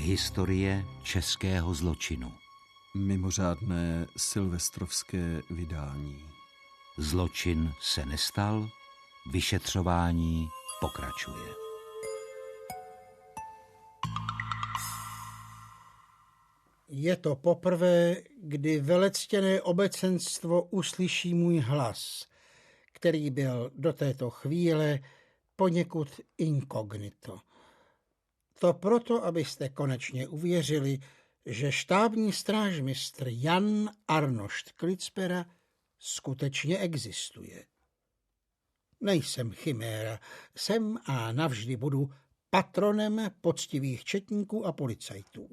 Historie českého zločinu. Mimořádné silvestrovské vydání. Zločin se nestal, vyšetřování pokračuje. Je to poprvé, kdy velectěné obecenstvo uslyší můj hlas, který byl do této chvíle poněkud inkognito. To proto, abyste konečně uvěřili, že štábní strážmistr Jan Arnošt Klitsperer skutečně existuje. Nejsem chiméra, jsem a navždy budu patronem poctivých četníků a policajtů.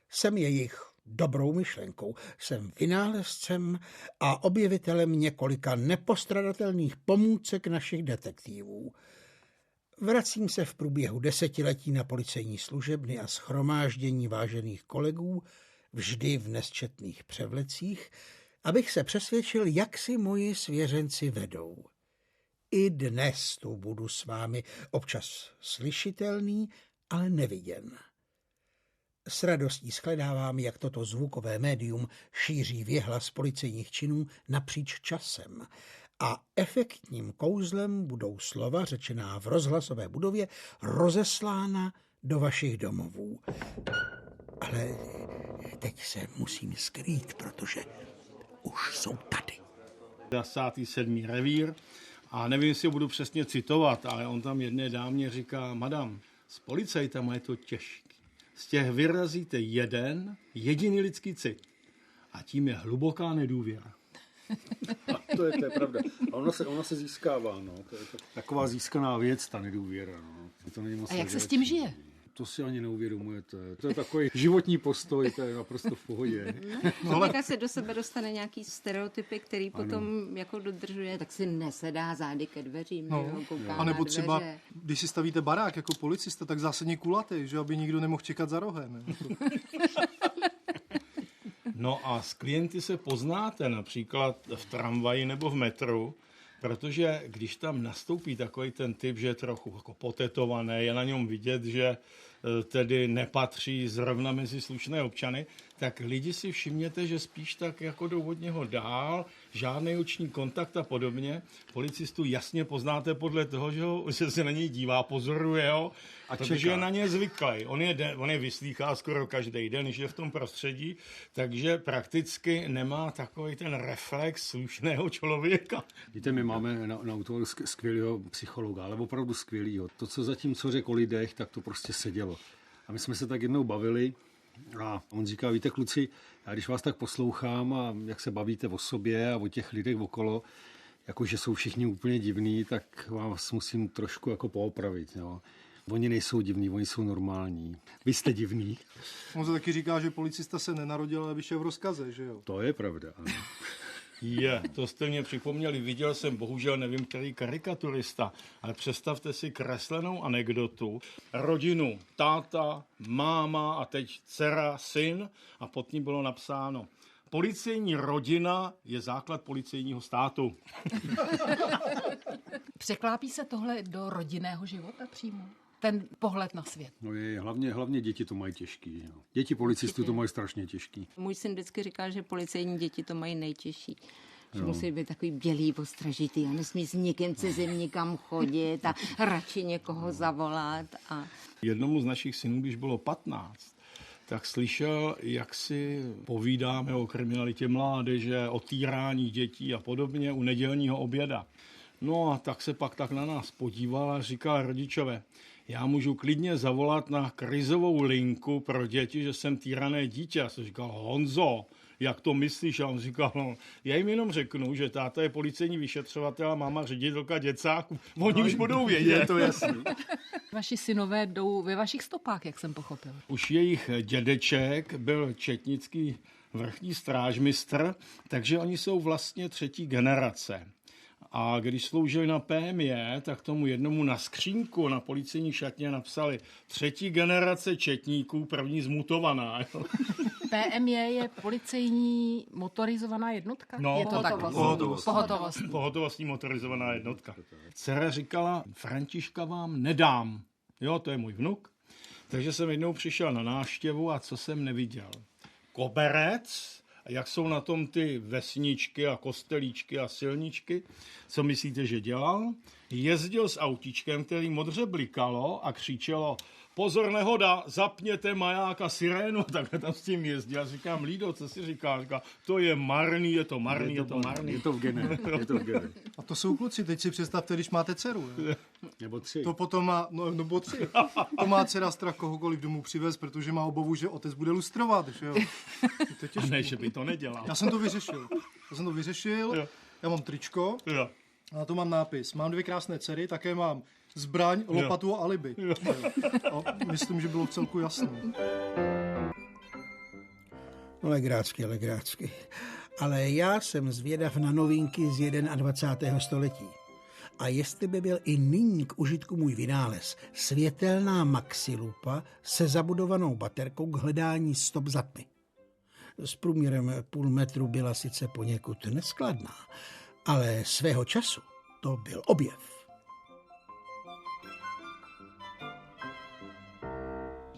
Jsem jejich dobrou myšlenkou, jsem vynálezcem a objevitelem několika nepostradatelných pomůcek našich detektivů. Vracím se v průběhu desetiletí na policejní služebny a shromáždění vážených kolegů, vždy v nesčetných převlecích, abych se přesvědčil, jak si moji svěřenci vedou. I dnes tu budu s vámi občas slyšitelný, ale neviděn. S radostí shledávám, jak toto zvukové médium šíří věhlas policejních činů napříč časem a efektním kouzlem budou slova řečená v rozhlasové budově rozeslána do vašich domovů. Ale teď se musím skrýt, protože už jsou tady. 27. revír a nevím, jestli ho budu přesně citovat, ale on tam jedné dámě říká: madam, s policajtama je to těžké. Z těch vyrazíte jeden jediný lidský cit a tím je hluboká nedůvěra. To je pravda. A ona se získává. No. To je taková získaná věc, ta nedůvěra. No. To není moc a jak se s tím žije? To si ani neuvědomujete. To je takový životní postoj, to je naprosto v pohodě. Člověka se do sebe dostane nějaký stereotypy, který potom jako dodržuje, tak si nesedá zády ke dveřím. Kouká a nebo třeba, dveře. když si stavíte barák jako policista, tak zásadně kulatý, že aby nikdo nemohl čekat za rohem. No a s klienty se poznáte například v tramvaji nebo v metru, protože když tam nastoupí takový ten typ, že je trochu jako potetovaný, je na něm vidět, že tedy nepatří zrovna mezi slušné občany, tak lidi si všimněte, že spíš tak jako jdou od něho dál, žádný oční kontakt a podobně. Policistu jasně poznáte podle toho, že se na něj dívá, pozoruje ho, a protože je na ně zvyklý. On je vyslýchá skoro každý den, když je v tom prostředí, takže prakticky nemá takový ten reflex slušného člověka. Víte, my máme na útvaru skvělého psychologa, ale opravdu skvělýho. To, co zatím, co řekl o lidech, tak to prostě sedělo. A my jsme se tak jednou bavili a on říká: víte kluci, já když vás tak poslouchám a jak se bavíte o sobě a o těch lidech okolo, jako že jsou všichni úplně divní, tak vás musím trošku jako poopravit. Jo. Oni nejsou divní, oni jsou normální. Vy jste divný. On se taky říká, že policista se nenarodil, ale vyšel v rozkaze, že jo? To je pravda, ano. To jste mě připomněli, viděl jsem, bohužel nevím, který karikaturista, ale představte si kreslenou anekdotu. Rodinu, táta, máma a teď dcera, syn a pod ní bylo napsáno: policejní rodina je základ policejního státu. Překlápí se tohle do rodinného života přímo? Ten pohled na svět. No hlavně děti to mají těžký. Jo. Děti policistů to mají strašně těžký. Můj syn vždycky říkal, že policejní děti to mají nejtěžší. Že musí být takový bělý, ostražitý a nesmí s nikým cizím nikam chodit a radši někoho zavolat. Jednomu z našich synů, když bylo 15, tak slyšel, jak si povídáme o kriminalitě mládeže, o týrání dětí a podobně u nedělního oběda. No a tak se pak tak na nás podíval a říkal: rodičové, já můžu klidně zavolat na krizovou linku pro děti, že jsem týrané dítě. Já jsem říkal: Honzo, jak to myslíš? A on říkal: no, já jim jenom řeknu, že táta je policejní vyšetřovatel a máma ředitelka děcáků. Oni už budou vědět. Je to jasný. Vaši synové jdou ve vašich stopách, jak jsem pochopil. Už jejich dědeček byl četnický vrchní strážmistr, takže oni jsou vlastně třetí generace. A když sloužili na PMJ, tak tomu jednomu na skřínku na policejní šatně napsali: třetí generace četníků, první zmutovaná. PMJ je policejní motorizovaná jednotka? No, je to tak? Pohotovostní motorizovaná jednotka. Dcera říkala: Františka vám nedám. Jo, to je můj vnuk. Takže jsem jednou přišel na návštěvu a co jsem neviděl? Koberec, a jak jsou na tom ty vesničky a kostelíčky a silničky, co myslíte, že dělal? Jezdil s autíčkem, který modře blikalo a křičelo: pozor, nehoda, zapněte maják a sirénu. Takhle tam s tím jezdil. Já říkám: Lído, co si říká? Říká: to je marný, je to marný. Je to v genech. A to jsou kluci, teď si představte, když máte dceru. Jo? Nebo 3. To potom má, nebo 3. To má dcera strach kohokoliv domů přivez, protože má obavu, že otec bude lustrovat, že jo. To je A ne, že by to nedělal. Já jsem to vyřešil. Jo. Já mám tričko Jo. a na to mám nápis. Mám 2 krásné dcery, také mám zbraň, lopatu a alibi. Jo. A myslím, že bylo vcelku jasné. Legrácky. Ale já jsem zvědav na novinky z 21. století. A jestli by byl i nyní k užitku můj vynález, světelná maxilupa se zabudovanou baterkou k hledání stop za tmy. S průměrem půl metru byla sice poněkud neskladná, ale svého času to byl objev.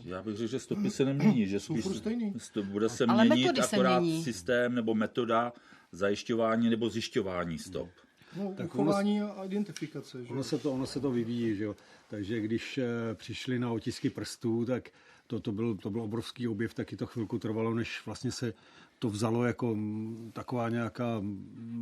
Já bych řekl, že stopy se nemění, že Jsou furt stejný. bude se Ale měnit metody se akorát mění. systém nebo metoda zajišťování nebo zjišťování stop. No, uchování a identifikace. Že? Ono se to vyvíjí, že jo. Takže když přišli na otisky prstů, tak to byl obrovský objev, taky to chvilku trvalo, než vlastně se to vzalo jako taková nějaká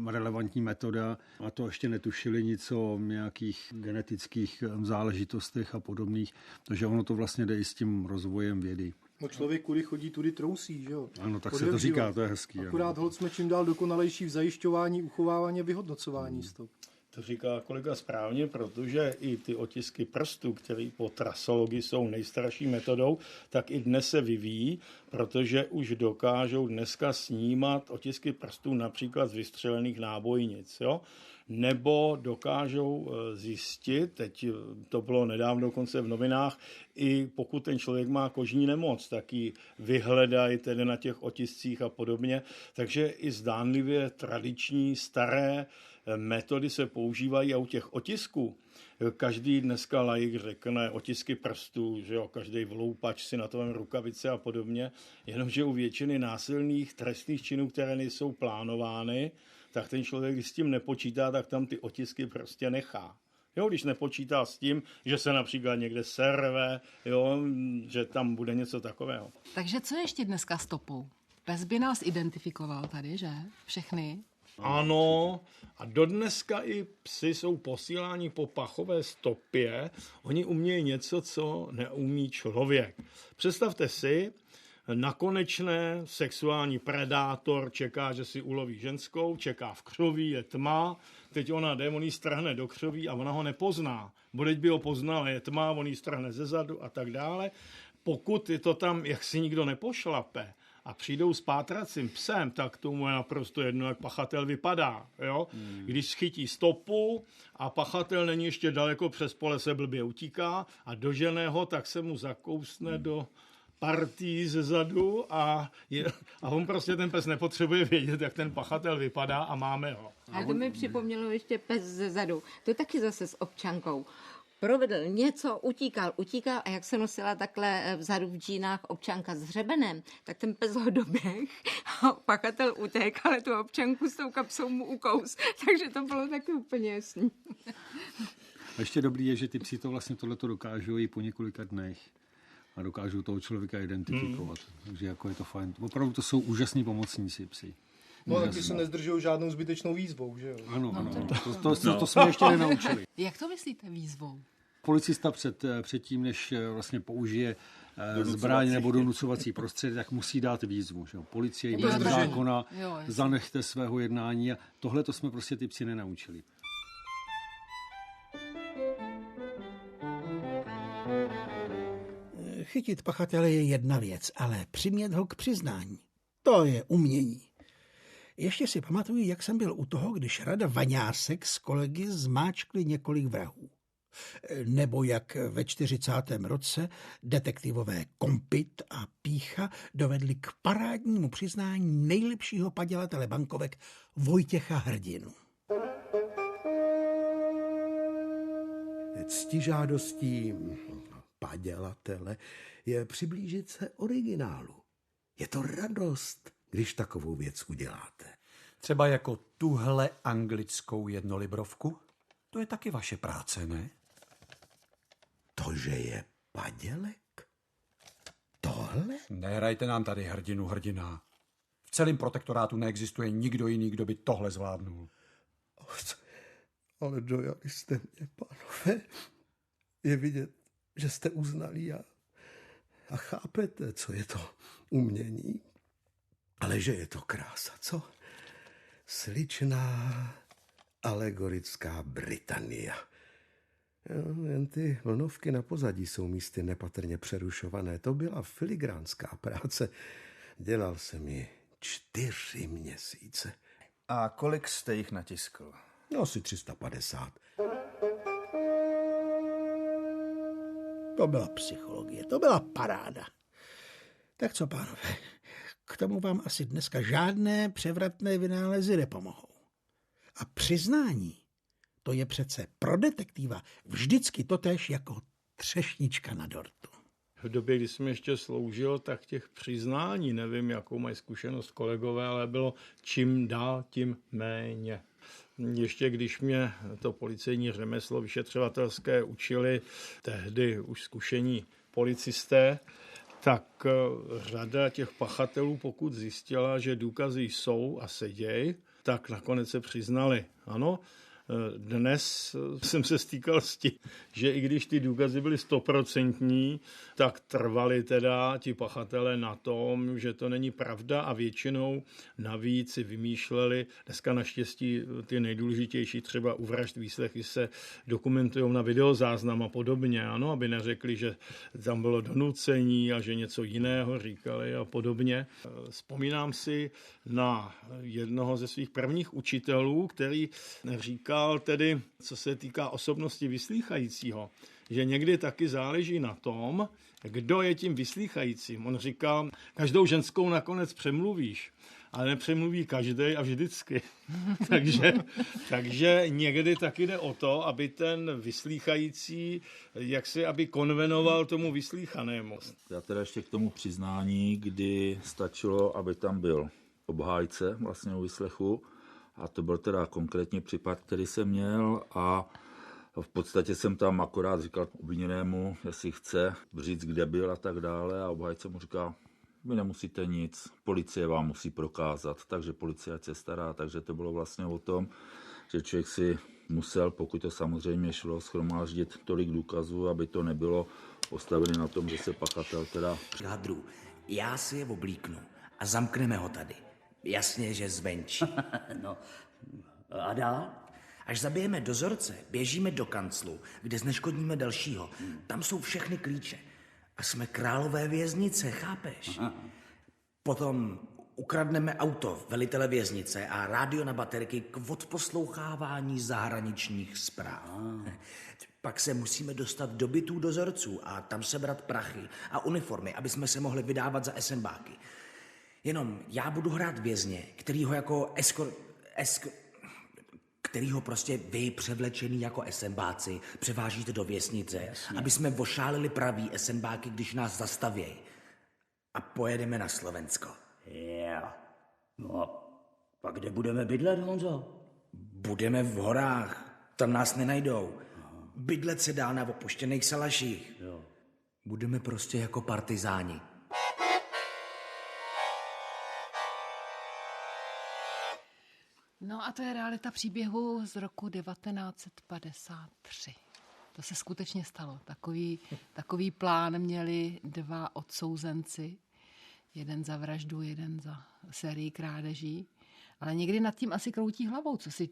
relevantní metoda, a to ještě netušili nic o nějakých genetických záležitostech a podobných, takže ono to vlastně jde i s tím rozvojem vědy. No člověk, kudy chodí, tudy trousí, že jo. Ano, tak se to říká, to je hezký. Akorát holt jsme čím dál dokonalejší v zajišťování, uchovávání a vyhodnocování stop. To říká kolega správně, protože i ty otisky prstů, které po trasologii jsou nejstarší metodou, tak i dnes se vyvíjí, protože už dokážou dneska snímat otisky prstů například z vystřelených nábojnic, jo? Nebo dokážou zjistit, teď to bylo nedávno dokonce v novinách, i pokud ten člověk má kožní nemoc, tak ji vyhledají tedy na těch otiscích a podobně. Takže i zdánlivě tradiční, staré metody se používají a u těch otisků. Každý dneska laik řekne otisky prstů, že jo, každý vloupač si na tom rukavice a podobně, jenomže u většiny násilných trestných činů, které nejsou plánovány, tak ten člověk, když s tím nepočítá, tak tam ty otisky prostě nechá. Jo, když nepočítá s tím, že se například někde serve, jo, že tam bude něco takového. Takže co ještě dneska stopou? Pes by nás identifikoval tady, že? Všechny. Ano, a dodneska i psy jsou posíláni po pachové stopě. Oni umějí něco, co neumí člověk. Představte si, nakonečné sexuální predátor čeká, že si uloví ženskou, čeká v křoví, je tma, teď ona jde, on jí strhne do křoví a ona ho nepozná. Bodeť by ho poznala, je tma, on jí strhne zezadu a tak dále. Pokud je to tam, jak si nikdo nepošlape, a přijdou s pátracím psem, tak tomu je naprosto jedno, jak pachatel vypadá. Jo? Když schytí stopu a pachatel není ještě daleko, přes pole se blbě utíká a dožene ho, tak se mu zakousne do partí zezadu a on prostě ten pes nepotřebuje vědět, jak ten pachatel vypadá a máme ho. A to mi připomnělo ještě pes zezadu. To taky zase s občankou. Provedl něco, utíkal a jak se nosila takhle vzadu v džínách občanka s hřebenem, tak ten pes ho doběh a pachatel utek, ale tu občanku s tou kapsou mu ukous. Takže to bylo taky úplně jasný. Ještě dobrý je, že ty psi to vlastně tohleto dokážou i po několika dnech a dokážou toho člověka identifikovat. Takže jako je to fajn. Opravdu to jsou úžasní pomocníci psi. No a taky se nezdržují žádnou zbytečnou výzvou, že jo? Ano. To jsme ještě nenaučili. Jak to myslíte výzvou? Policista předtím, než vlastně použije zbraň nebo donucovací prostředek, tak musí dát výzvu. Že? Policie jménem zákona, zanechte svého jednání a tohle to jsme prostě ty psi nenaučili. Chytit pachatele je jedna věc, ale přimět ho k přiznání, to je umění. Ještě si pamatuju, jak jsem byl u toho, když Rada Vaňásek s kolegy zmáčkli několik vrahů. Nebo jak ve 40. roce detektivové Kompit a Pícha dovedli k parádnímu přiznání nejlepšího padělatele bankovek Vojtěcha Hrdinu. Ctižádostí padělatele je přiblížit se originálu. Je to radost, když takovou věc uděláte. Třeba jako tuhle anglickou jednolibrovku? To je taky vaše práce, ne? To, že je padělek? Tohle? Nehrajte nám tady hrdina. V celém protektorátu neexistuje nikdo jiný, kdo by tohle zvládnul. Ale dojali jste mě, pánové. Je vidět, že jste uznalí a chápete, co je to umění. Ale že je to krása, co? Sličná alegorická Britannia. Jen ty vlnovky na pozadí jsou místy nepatrně přerušované. To byla filigránská práce. Dělal jsem ji 4 měsíce. A kolik jste jich natiskl? No, asi 350. To byla psychologie, to byla paráda. Tak co, pánové, k tomu vám asi dneska žádné převratné vynálezy nepomohou. A přiznání, to je přece pro detektiva vždycky totéž jako třešnička na dortu. V době, kdy jsem ještě sloužil, tak těch přiznání, nevím, jakou mají zkušenost kolegové, ale bylo čím dál, tím méně. Ještě když mě to policejní řemeslo vyšetřovatelské učili tehdy už zkušení policisté, tak řada těch pachatelů, pokud zjistila, že důkazy jsou a seděj, tak nakonec se přiznali. Ano, dnes jsem se stýkal s tím, že i když ty důkazy byly 100%, tak trvali teda ti pachatelé na tom, že to není pravda a většinou navíc si vymýšleli. Dneska naštěstí ty nejdůležitější třeba u vražd výslechy se dokumentují na videozáznam a podobně, ano, aby neřekli, že tam bylo donucení a že něco jiného říkali a podobně. Vzpomínám si na jednoho ze svých prvních učitelů, který říkal tedy, co se týká osobnosti vyslýchajícího, že někdy taky záleží na tom, kdo je tím vyslýchajícím. On říká, každou ženskou nakonec přemluvíš, ale nepřemluví každej a vždycky. takže někdy taky jde o to, aby ten vyslýchající, aby konvenoval tomu vyslýchanému. Já teda ještě k tomu přiznání, kdy stačilo, aby tam byl obhájce vlastně u výslechu, a to byl teda konkrétně případ, který jsem měl a v podstatě jsem tam akorát říkal obviněnému, jestli chce říct, kde byl a tak dále a obhájce mu říká, vy nemusíte nic, policie vám musí prokázat, takže policie se stará, takže to bylo vlastně o tom, že člověk si musel, pokud to samozřejmě šlo, shromáždit tolik důkazů, aby to nebylo postavené na tom, že se pachatel teda... Hadru, já si je oblíknu a zamkneme ho tady. Jasně, že zvenčí. No, a dál? Až zabijeme dozorce, běžíme do kanclu, kde zneškodníme dalšího. Tam jsou všechny klíče. A jsme králové věznice, chápeš? Aha. Potom ukradneme auto velitele věznice a rádio na baterky k odposlouchávání zahraničních zpráv. Pak se musíme dostat do bytů dozorců a tam sebrat prachy a uniformy, aby jsme se mohli vydávat za esenbáky. Jenom já budu hrát vězně, kterýho jako kterýho prostě vy převlečený jako esenbáci převážíte do věznice, aby jsme ošálili pravý esenbáky, když nás zastavějí. A pojedeme na Slovensko. Jo. No, a kde budeme bydlet, Honzo? Budeme v horách, tam nás nenajdou. Bydlet se dá na opuštěných salaších. Jo. Budeme prostě jako partizáni. No a to je realita příběhu z roku 1953. To se skutečně stalo. Takový plán měli 2 odsouzenci. Jeden za vraždu, jeden za sérii krádeží. Ale někdy nad tím asi kroutí hlavou, co si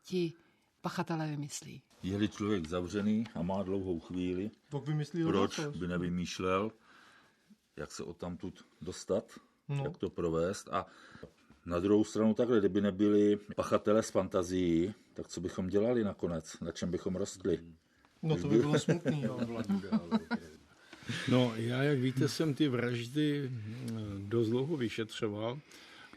ti pachatelé vymyslí. Je-li člověk zavřený a má dlouhou chvíli, proč by nevymýšlel, jak se odtamtud dostat, jak to provést. A na druhou stranu takhle, kdyby nebyli pachatelé z fantazií, tak co bychom dělali nakonec? Na čem bychom rostli? No to by bylo smutný. No, já, jak víte, jsem ty vraždy dost dlouho vyšetřoval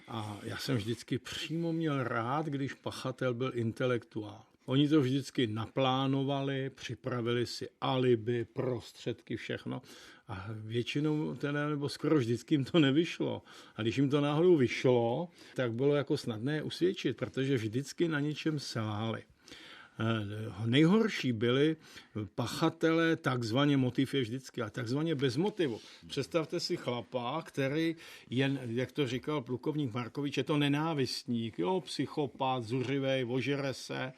a já jsem vždycky přímo měl rád, když pachatel byl intelektuál. Oni to vždycky naplánovali, připravili si alibi, prostředky, všechno. A většinou, teda, nebo skoro vždycky jim to nevyšlo. A když jim to náhodou vyšlo, tak bylo jako snadné usvědčit, protože vždycky na něčem selhali. Nejhorší byli pachatelé, takzvaně motiv je vždycky, ale takzvaně bez motivu. Představte si chlapa, který jen, jak to říkal plukovník Markovič, je to nenávistník, jo, psychopat, zuřivej, ožere se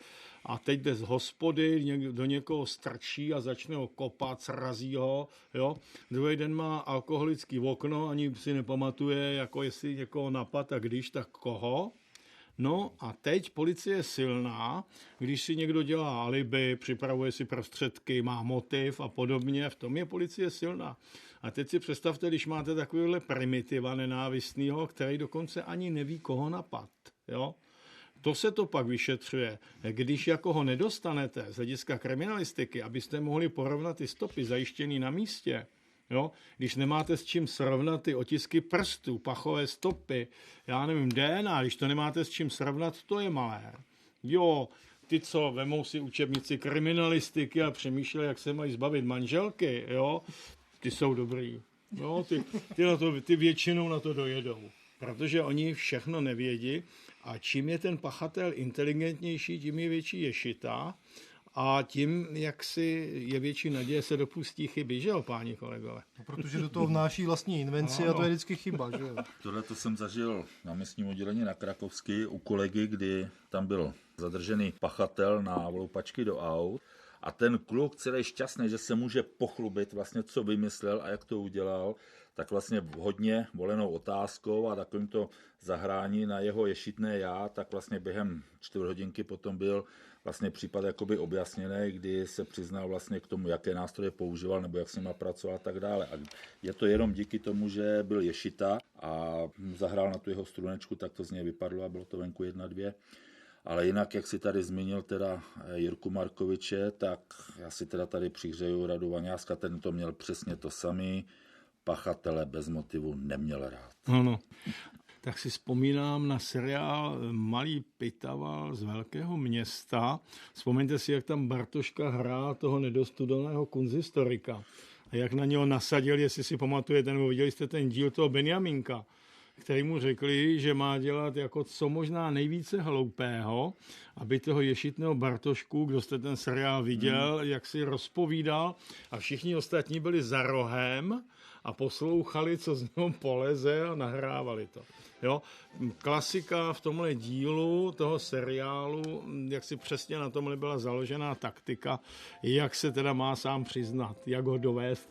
a teď jde z hospody, do někoho strčí a začne ho kopat, srazí ho, jo. Druhý den má alkoholický okno, ani si nepamatuje, jako jestli někoho napad a když, tak koho. No a teď policie je silná, když si někdo dělá alibi, připravuje si prostředky, má motiv a podobně, v tom je policie silná. A teď si představte, když máte takovýhle primitiva nenávistnýho, který dokonce ani neví, koho napad, jo. To se to pak vyšetřuje. Když jako ho nedostanete z hlediska kriminalistiky, abyste mohli porovnat ty stopy zajištěný na místě, jo? Když nemáte s čím srovnat ty otisky prstů, pachové stopy, já nevím, DNA, když to nemáte s čím srovnat, to je malé. Jo, ty, co vemou si učebnici kriminalistiky a přemýšlejí, jak se mají zbavit manželky, jo, ty jsou dobrý. Jo, ty většinou na to dojedou, protože oni všechno nevědí a čím je ten pachatel inteligentnější, tím je větší ješita a tím, jak si je větší naděje, se dopustí chyby, že jo, páni kolegové? No, protože do toho vnáší vlastní invenci a to je vždycky chyba, že jo? Tohle to jsem zažil na místním oddělení na Krakovsky u kolegy, kdy tam byl zadržený pachatel na vloupačky do aut a ten kluk celý šťastný, že se může pochlubit vlastně, co vymyslel a jak to udělal, tak vlastně hodně volenou otázkou a takovýmto zahrání na jeho ješitné já, tak vlastně během 4 hodinky potom byl vlastně případ jakoby objasněný, kdy se přiznal vlastně k tomu, jaké nástroje používal nebo jak s nima pracoval a tak dále. A je to jenom díky tomu, že byl ješita a zahrál na tu jeho strunečku, tak to z něj vypadlo a bylo to venku 1-2. Ale jinak, jak si tady zmínil teda Jirku Markoviče, tak já si teda tady přihřeju Radu Vaňáska, ten to měl přesně to samý. Pachatele bez motivu neměl rád. Ano. Tak si vzpomínám na seriál Malý Pitaval z velkého města. Vzpomeňte si, jak tam Bartoška hrál toho nedostudovaného kunzistorika. A jak na něho nasadil, jestli si pamatujete, nebo viděli jste ten díl toho Benjamínka, který mu řekli, že má dělat jako co možná nejvíce hloupého, aby toho ješitného Bartošku, kdo jste ten seriál viděl, jak si rozpovídal a všichni ostatní byli za rohem a poslouchali, co z něho poleze a nahrávali to. Jo? Klasika v tomhle dílu toho seriálu, jak si přesně na tomhle byla založená taktika, jak se teda má sám přiznat, jak ho dovést.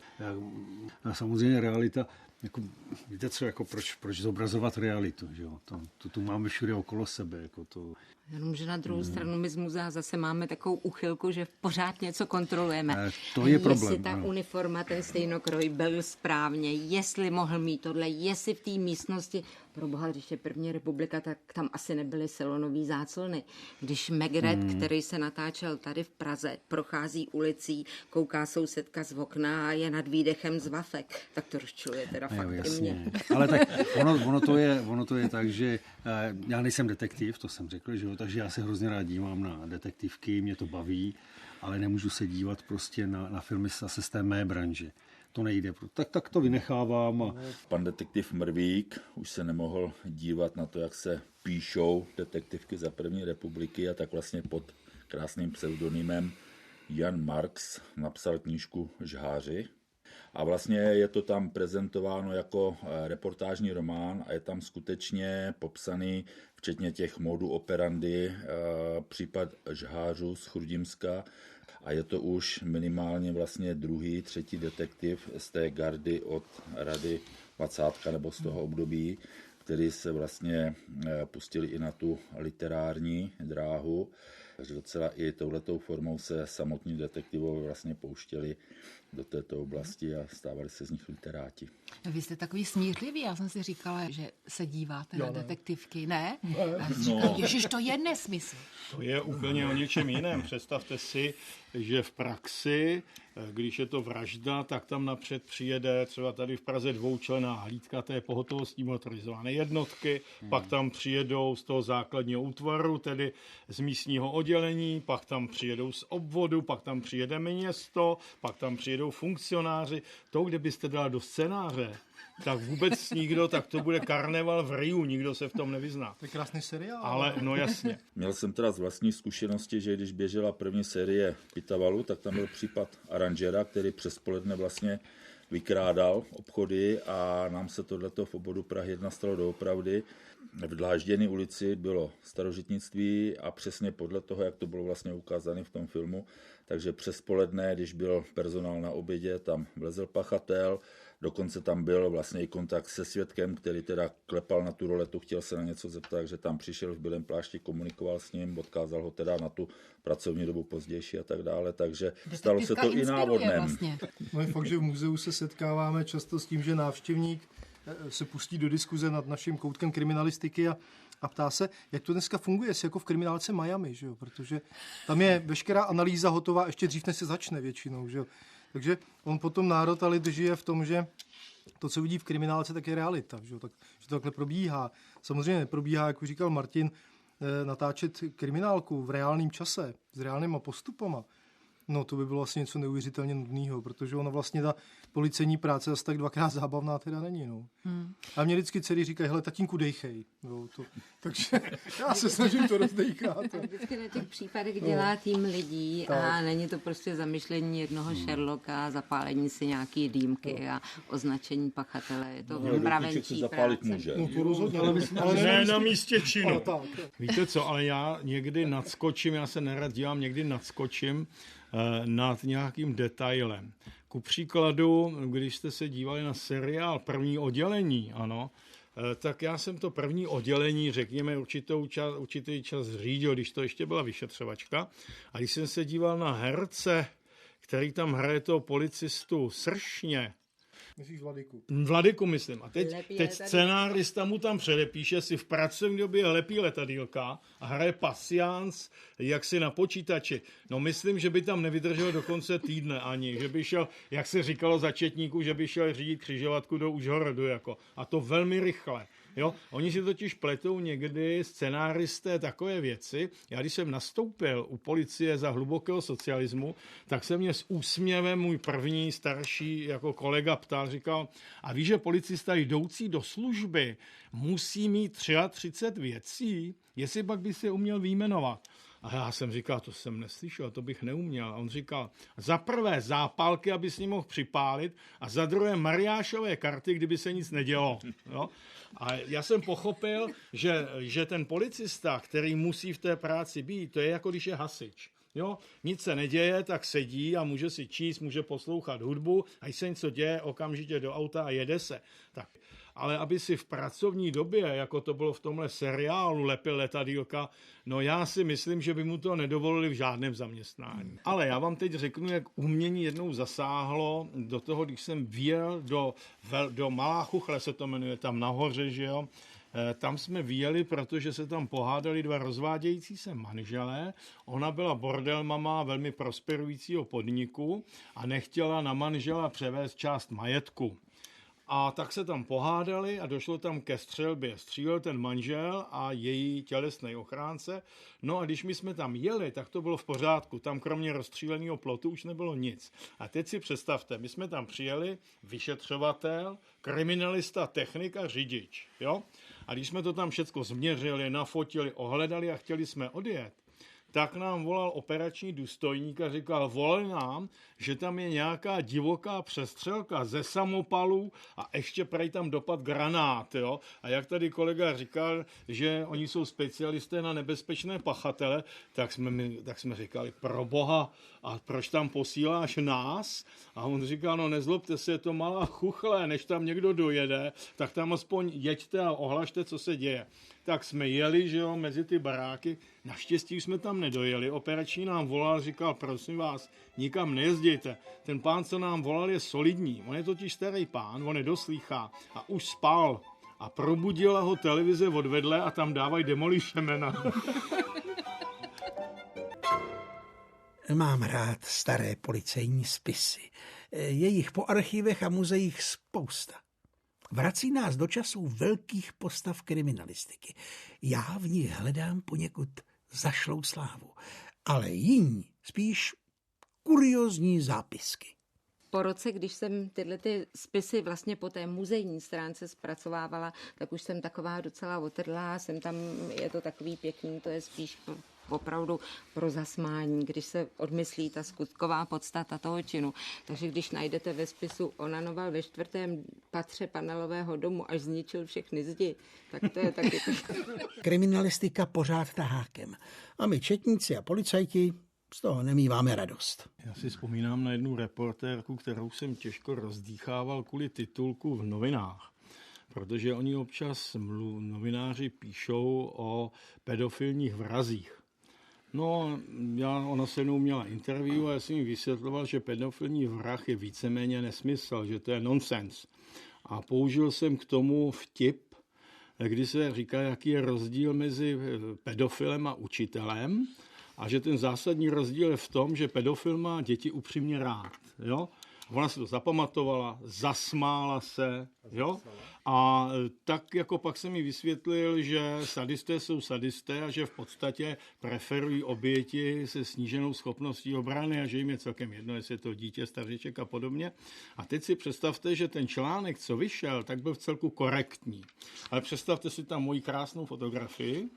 A samozřejmě realita, jako, víte co, jako proč zobrazovat realitu, že jo? To tu máme všude okolo sebe, jako to. Jenomže na druhou stranu my z muzea zase máme takovou uchylku, že pořád něco kontrolujeme. To je problém. Jestli ta uniforma, ten stejnokroj byl správně, jestli mohl mít tohle, jestli v té místnosti, proboha, když je první republika, tak tam asi nebyly silonový záclony. Když Megret, který se natáčel tady v Praze, prochází ulicí, kouká sousedka z okna a je nad výdechem z vafek, tak to rozčiluje teda fakt i mě. Ale tak ono to je tak, že já nejsem detektiv, to jsem řekl, že jo, takže já se hrozně rád dívám na detektivky, mě to baví, ale nemůžu se dívat prostě na filmy zase z té mé branže. To nejde. Tak to vynechávám. Pan detektiv Mrvík už se nemohl dívat na to, jak se píšou detektivky za první republiky a tak vlastně pod krásným pseudonymem Jan Marx napsal knížku Žháři. A vlastně je to tam prezentováno jako reportážní román a je tam skutečně popsaný, včetně těch modů operandy, případ žhářů z Chrudimska. A je to už minimálně vlastně 2., 3. detektiv z té gardy od Rady 20. nebo z toho období, který se vlastně pustili i na tu literární dráhu. Takže docela i touhletou formou se samotní detektivové vlastně pouštěli do této oblasti a stávali se z nich literáti. Vy jste takový smířlivý, já jsem si říkala, že se díváte na detektivky, ne? Já jsem říkala, ježiš, to je nesmysl. To je úplně o něčem jiném. Představte si, že v praxi, když je to vražda, tak tam napřed přijede třeba tady v Praze dvoučlenná hlídka té pohotovostní motorizované jednotky, pak tam přijedou z toho základního útvaru, tedy z místního oddělení, pak tam přijedou z obvodu, pak tam přijede město, pak tam přijedou funkcionáři. To, kde byste dal do scénáře, tak vůbec nikdo, tak to bude karneval v Riu, nikdo se v tom nevyzná. To je krásný seriál. Ale no jasně. Měl jsem teda z vlastní zkušenosti, že když běžela první série Pitavalu, tak tam byl případ aranžera, který přes poledne vlastně vykrádal obchody a nám se tohleto v obvodu Prahy 1 stalo doopravdy. V Dlážděné ulici bylo starožitnictví a přesně podle toho, jak to bylo vlastně ukázané v tom filmu, takže přes poledne, když byl personál na obědě, tam vlezl pachatel, dokonce tam byl vlastně i kontakt se svědkem, který teda klepal na tu roletu, chtěl se na něco zeptat, takže tam přišel v bílém plášti, komunikoval s ním, odkázal ho teda na tu pracovní dobu pozdější a tak dále, takže stalo se to i návodném. Vlastně. No je fakt, že v muzeu se setkáváme často s tím, že návštěvník se pustí do diskuze nad naším koutkem kriminalistiky a ptá se, jak to dneska funguje, jestli jako v kriminálce Miami, že jo? Protože tam je veškerá analýza hotová ještě dřív, než se začne většinou. Že jo? Takže on potom národ a lid žije v tom, že to, co vidí v kriminálce, tak je realita. Že jo? Tak, že to takhle probíhá. Samozřejmě neprobíhá, jak už říkal Martin, natáčet kriminálku v reálném čase, s reálnýma postupama. No to by bylo vlastně něco neuvěřitelně nudného, protože ona vlastně ta policejní práce asi tak dvakrát zábavná teda není. No. A mě vždycky dcery říkají, hele tatínku dejchej. No, takže já se snažím to rozdejchat. Vždycky na těch případech dělá tým lidí a není to prostě zamyšlení jednoho Sherlocka, zapálení si nějaký dýmky a označení pachatele. Je to mravenčí práce. Může. No to rozhodně, ale Ne na místě činu. Víte co, ale já někdy nadskočím, já se nerad dělám, někdy nadskočím nad nějakým detailem. Ku příkladu, když jste se dívali na seriál První oddělení, ano, tak já jsem to první oddělení, řekněme, určitý čas řídil, když to ještě byla vyšetřovačka. A když jsem se díval na herce, který tam hraje toho policistu Sršně, myslíš Vladyku? Vladyku myslím. A teď scenárista mu tam předepíše, si v pracovní době lepí letadýlka a hraje pasiáns jaksi na počítači. No myslím, že by tam nevydržel do konce týdne ani, že by šel, jak se říkalo za četníku, že by šel řídit křižovatku do Užhorodu jako. A to velmi rychle. Jo? Oni si totiž pletou někdy scenáristé takové věci. Já když jsem nastoupil u policie za hlubokého socialismu, tak se mě s úsměvem můj první starší jako kolega ptal, říkal, a víš, že policista jdoucí do služby musí mít 33 věcí, jestli pak by si je uměl vyjmenovat. A já jsem říkal, to jsem neslyšel, to bych neuměl. A on říkal, za prvé zápalky, aby s ním mohl připálit, a za druhé Mariášové karty, kdyby se nic nedělo. Jo? A já jsem pochopil, že ten policista, který musí v té práci být, to je jako když je hasič. Jo? Nic se neděje, tak sedí a může si číst, může poslouchat hudbu a když se něco děje, okamžitě do auta a jede se. Tak. Ale aby si v pracovní době, jako to bylo v tomhle seriálu, lepil letadýlka, no já si myslím, že by mu to nedovolili v žádném zaměstnání. Ale já vám teď řeknu, jak umění jednou zasáhlo do toho, když jsem vyjel do Malá Chuchle, se to jmenuje, tam nahoře, že jo. Tam jsme vyjeli, protože se tam pohádali dva rozvádějící se manželé. Ona byla bordel mama velmi prosperujícího podniku a nechtěla na manžela převést část majetku. A tak se tam pohádali a došlo tam ke střelbě. Střílel ten manžel a její tělesný ochránce. No a když my jsme tam jeli, tak to bylo v pořádku. Tam kromě rozstříleného plotu už nebylo nic. A teď si představte, my jsme tam přijeli, vyšetřovatel, kriminalista, technik a řidič. Jo? A když jsme to tam všecko změřili, nafotili, ohledali a chtěli jsme odjet, tak nám volal operační důstojník a říkal, volali nám, že tam je nějaká divoká přestřelka ze samopalů a ještě prej tam dopad granát. Jo? A jak tady kolega říkal, že oni jsou specialisté na nebezpečné pachatele, tak jsme říkali, pro boha, a proč tam posíláš nás? A on říkal, no nezlobte se, je to Malá Chuchle, než tam někdo dojede, tak tam aspoň jeďte a ohlašte, co se děje. Tak jsme jeli, že jo, mezi ty baráky. Naštěstí jsme tam nedojeli. Operační nám volal, říkal, prosím vás, nikam nejezdějte. Ten pán, co nám volal, je solidní. On je totiž starý pán, on nedoslýchá a už spal. A probudila ho televize odvedle a tam dávají Demolition Mana. Mám rád staré policejní spisy. Je jich po archivech a muzeích spousta. Vrací nás do časů velkých postav kriminalistiky. Já v nich hledám poněkud zašlou slávu, ale jiní spíš kuriózní zápisky. Po roce, když jsem tyhle spisy vlastně po té muzejní stránce zpracovávala, tak už jsem taková docela otrlá, jsem tam, je to takový pěkný, to je spíš opravdu pro zasmání, když se odmyslí ta skutková podstata toho činu. Takže když najdete ve spisu onanoval ve 4. patře panelového domu, až zničil všechny zdi, tak to je taky... Kriminalistika pořád tahákem. A my četníci a policajti z toho nemíváme radost. Já si vzpomínám na jednu reportérku, kterou jsem těžko rozdýchával kvůli titulku v novinách. Protože oni občas novináři píšou o pedofilních vrazích. No, ona se mnou měla interview a já jsem jí vysvětloval, že pedofilní vrah je víceméně nesmysl, že to je nonsens. A použil jsem k tomu vtip, kdy se říká, jaký je rozdíl mezi pedofilem a učitelem a že ten zásadní rozdíl je v tom, že pedofil má děti upřímně rád. Jo? Ona si to zapamatovala, zasmála se, jo? A tak jako pak jsem mi vysvětlil, že sadisté jsou sadisté a že v podstatě preferují oběti se sníženou schopností obrany a že jim je celkem jedno, jestli je to dítě, staříček a podobně. A teď si představte, že ten článek, co vyšel, tak byl v celku korektní. Ale představte si tam moji krásnou fotografii,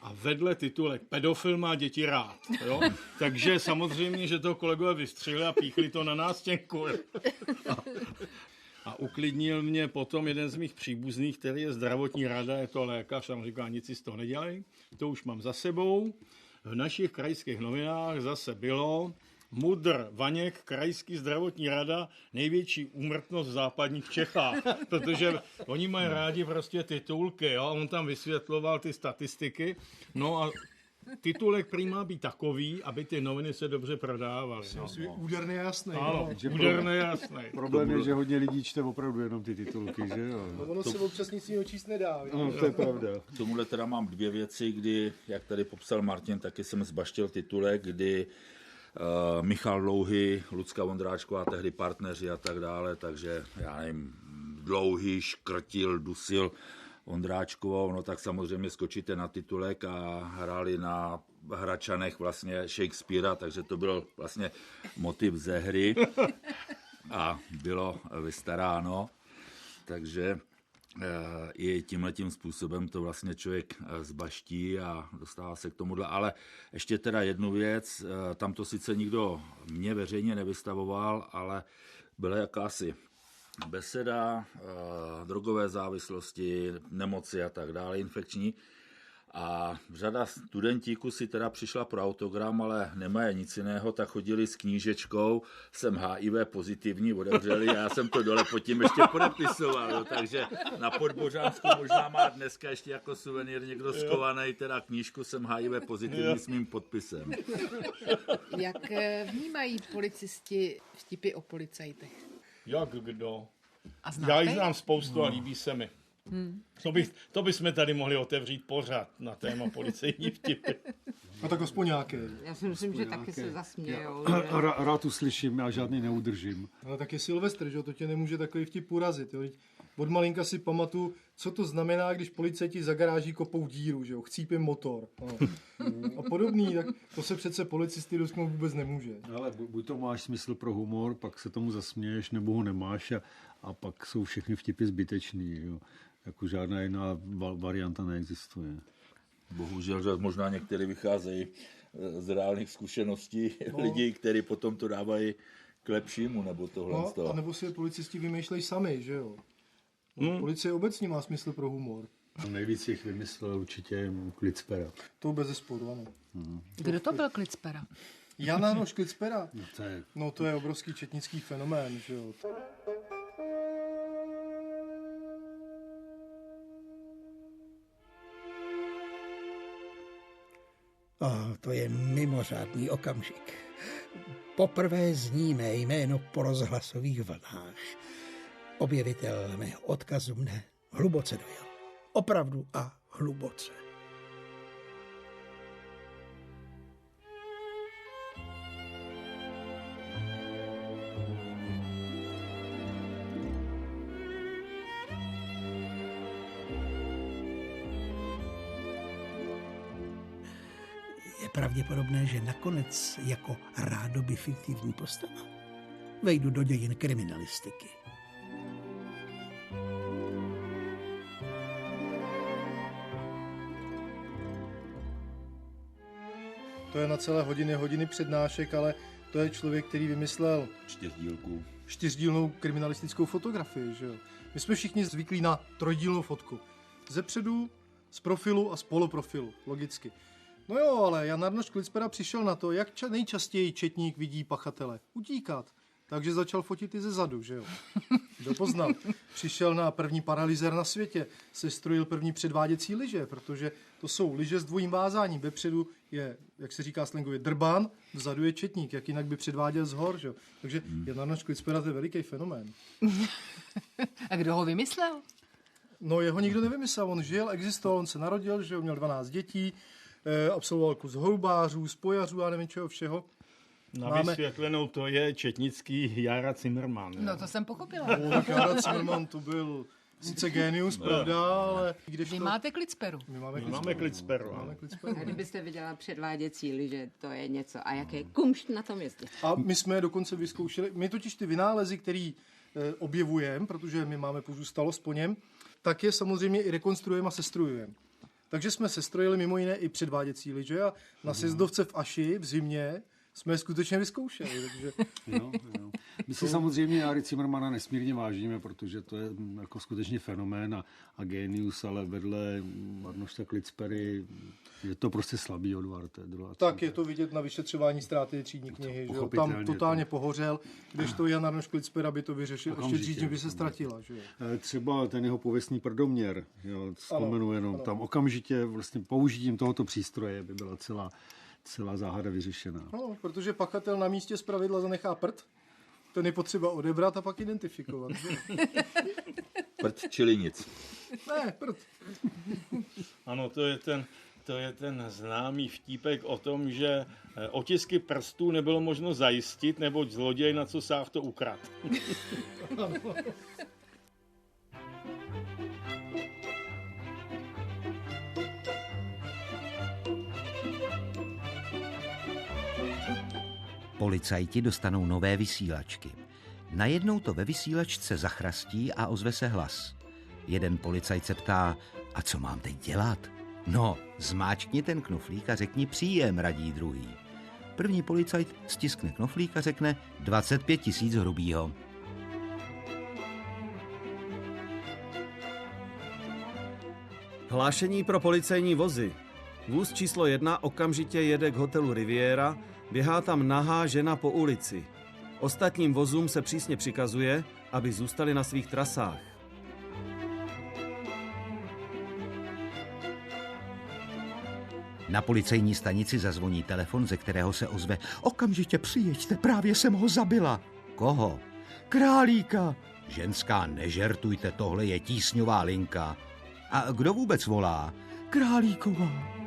a vedle titulek pedofil má děti rád. Jo? Takže samozřejmě, že to kolegové vystřelili a píchli to na nástěnku. A uklidnil mě potom jeden z mých příbuzných, který je zdravotní rada, je to lékař, a on říká, nic si z toho nedělej, to už mám za sebou. V našich krajských novinách zase bylo Mudr Vaněk, krajský zdravotní rada, největší úmrtnost v západních Čechách, protože oni mají rádi prostě titulky, jo? On tam vysvětloval ty statistiky, no a titulek prý má být takový, aby ty noviny se dobře prodávaly. Úderně jasný. Ano, úderně jasný. Problém je, že hodně lidí čte opravdu jenom ty titulky, že jo? No, ono se občas nic jiného číst nedá. No, to je pravda. K tomuhle teda mám dvě věci, kdy, jak tady popsal Martin, taky jsem zbaštil titulek, kdy Michal Dlouhý, Lucka Vondráčková, tehdy partneři a tak dále, takže já nevím, Dlouhý škrtil, dusil Vondráčkovou, no tak samozřejmě skočíte na titulek a hráli na Hračanech vlastně Shakespearea, takže to byl vlastně motiv ze hry a bylo vystaráno, takže i tímhletím způsobem to vlastně člověk zbaští a dostává se k tomuhle. Ale ještě teda jednu věc, tam to sice nikdo mě veřejně nevystavoval, ale byla jakási beseda, drogové závislosti, nemoci a tak dále, infekční. A řada studentíků si teda přišla pro autogram, ale nemají nic jiného, tak chodili s knížečkou, jsem HIV pozitivní, otevřeli a já jsem to dole pod tím ještě podepisoval, jo, takže na Podbořánsku možná má dneska ještě jako suvenýr někdo skovaný, teda knížku jsem HIV pozitivní s mým podpisem. Jak vnímají policisti vtipy o policajtech? Jak kdo? A znáte? Já jich znám spoustu a líbí se mi. To bychom tady mohli otevřít pořad na téma policejní vtipy. A tak aspoň nějaké. Já si myslím, že taky se zasmějou. Rád uslyším, já žádný neudržím. Ale tak je Silvestr, že to tě nemůže takový vtip urazit. Jo? Od malinka si pamatuju, co to znamená, když policajti za garáží kopou díru, že jo, chcípě motor. No. A podobný, tak to se přece policisty dotknout vůbec nemůže. Ale buď to máš smysl pro humor, pak se tomu zasměješ, nebo ho nemáš a pak jsou všechny vtipy zbytečný. Jo. Jako žádná jiná varianta neexistuje. Bohužel, že možná některé vycházejí z reálných zkušeností lidí, kteří potom to dávají k lepšímu, nebo tohle. No, a nebo si policisti vymýšlejí sami, že jo. Policie obecně má smysl pro humor. Nejvíc jich vymyslel určitě Klitspera. To bezesporu, ano. Kdo to byl Klitspera? Jan Jánoš Klitspera? No to je obrovský četnický fenomén, že jo. To je mimořádný okamžik. Poprvé zní mé jméno po rozhlasových vlnách. Objevitel mého odkazu mne hluboce dojel. Opravdu a hluboce. pravděpodobné, že nakonec jako rádoby fiktivní postava vejdu do dějin kriminalistiky. To je na celé hodiny přednášek, ale to je člověk, který vymyslel čtyřdílnou kriminalistickou fotografii. Že jo? My jsme všichni zvyklí na trojdílnou fotku. Zepředu, z profilu a z poloprofilu, logicky. No jo, ale Jan Arnošt Klitsperer přišel na to, jak nejčastěji četník vidí pachatele. Utíkat. Takže začal fotit i ze zadu, že jo. Kdo poznal. Přišel na první paralyzér na světě, sestrojil první předváděcí lyže, protože to jsou lyže s dvojím vázáním. Vepředu je, jak se říká slangově, drbán, vzadu je četník, jak jinak by předváděl z hor, že jo. Takže Jan Arnošt Klitsperer, to je veliký fenomén. A kdo ho vymyslel? No, jeho nikdo nevymyslel, on žil, existoval, on se narodil, že jo, měl 12 dětí, absolvoval kurz houbářů, spojařů a nevím čeho všeho. Na vysvětlenou, to je četnický Jára Cimrman. No to jsem pochopila. Tak Jára Cimrman to byl sice génius, pravda, ale... Vy máte Klitsperu. My máme Klitsperu. A kdybyste viděla předváděcí lyže, to je něco. A jaké kumšt na tom jezdit. A my jsme dokonce vyzkoušeli, my totiž ty vynálezy, který objevujeme, protože my máme pozůstalost po něm, tak je samozřejmě i rekonstruujeme a sestrujujeme. Takže jsme sestrojili mimo jiné i předváděcí lyže a na sjezdovce v Aši v zimě jsme skutečně vyzkoušeli. Takže... Jo. My si samozřejmě Járy Cimrmana nesmírně vážíme, protože to je jako skutečně fenomén a génius, ale vedle Arnošta Klitspery je to prostě slabý odvar. Tak je to vidět na vyšetřování ztráty třídní knihy. Že jo? Tam totálně pohořel, kdežto Jan Arnošt Klitsperer by to vyřešil ještě dřív, by se ztratila. Že jo? Třeba ten jeho pověstný prdoměr, vzpomenu jenom, tam okamžitě vlastně použitím tohoto přístroje by byla celá záhada vyřešená. No, protože pachatel na místě zpravidla zanechá prd, ten je potřeba odebrat a pak identifikovat. Prd čili nic. Ne, prd. Ano, to je ten známý vtípek o tom, že otisky prstů nebylo možno zajistit, neboť zloděj, na co sáh, to ukradl. Policajti dostanou nové vysílačky. Najednou to ve vysílačce zachrastí a ozve se hlas. Jeden policajt se ptá, a co mám teď dělat? No, zmáčkni ten knoflík a řekni příjem, radí druhý. První policajt stiskne knoflík a řekne 25 000 hrubýho. Hlášení pro policejní vozy. Vůz číslo 1 okamžitě jede k hotelu Riviera, běhá tam nahá žena po ulici. Ostatním vozům se přísně přikazuje, aby zůstali na svých trasách. Na policejní stanici zazvoní telefon, ze kterého se ozve: okamžitě přijeďte, právě jsem ho zabila. Koho? Králíka. Ženská, nežertujte, tohle je tísňová linka. A kdo vůbec volá? Králíková.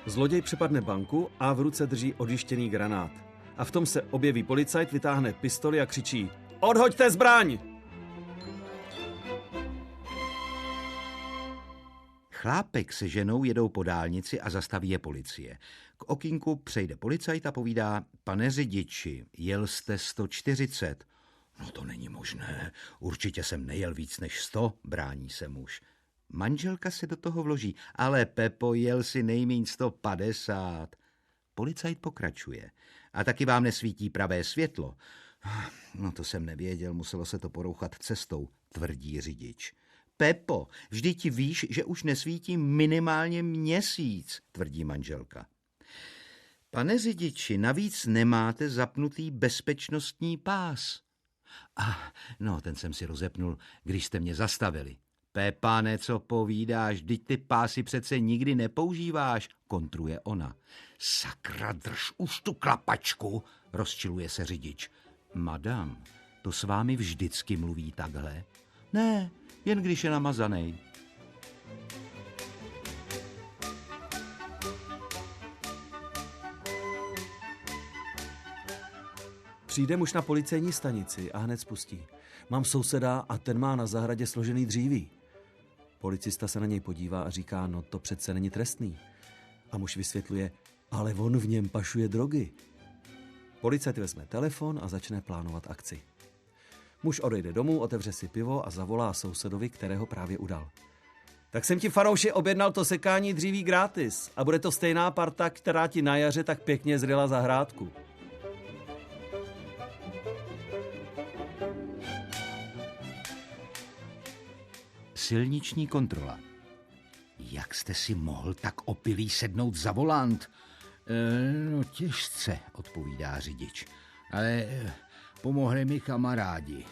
Zloděj přepadne banku a v ruce drží odjištěný granát. A v tom se objeví policajt, vytáhne pistoli a křičí: odhoďte zbraň! Chlápek se ženou jedou po dálnici a zastaví je policie. K okýnku přejde policajt a povídá: pane řidiči, jel jste 140. No to není možné, určitě jsem nejel víc než 100, brání se muž. Manželka se do toho vloží: ale Pepo, jel si nejmíň 150. Policajt pokračuje: a taky vám nesvítí pravé světlo. No to jsem nevěděl, muselo se to porouchat cestou, tvrdí řidič. Pepo, vždyť víš, že už nesvítí minimálně měsíc, tvrdí manželka. Pane řidiči, navíc nemáte zapnutý bezpečnostní pás. No, ten jsem si rozepnul, když jste mě zastavili. Pepane, co povídáš, vždyť ty pásy přece nikdy nepoužíváš, kontruje ona. Sakra, drž už tu klapačku, rozčiluje se řidič. Madam, to s vámi vždycky mluví takhle? Ne, jen když je namazanej. Přijde muž na policejní stanici a hned spustí: mám souseda a ten má na zahradě složený dříví. Policista se na něj podívá a říká, no to přece není trestný. A muž vysvětluje, ale on v něm pašuje drogy. Policajt vezme telefon a začne plánovat akci. Muž odejde domů, otevře si pivo a zavolá sousedovi, kterého právě udal. Tak jsem ti, Farouši, objednal to sekání dříví gratis a bude to stejná parta, která ti na jaře tak pěkně zryla zahrádku. Silniční kontrola. Jak jste si mohl tak opilý sednout za volant? No těžce, odpovídá řidič. Ale pomohli mi kamarádi.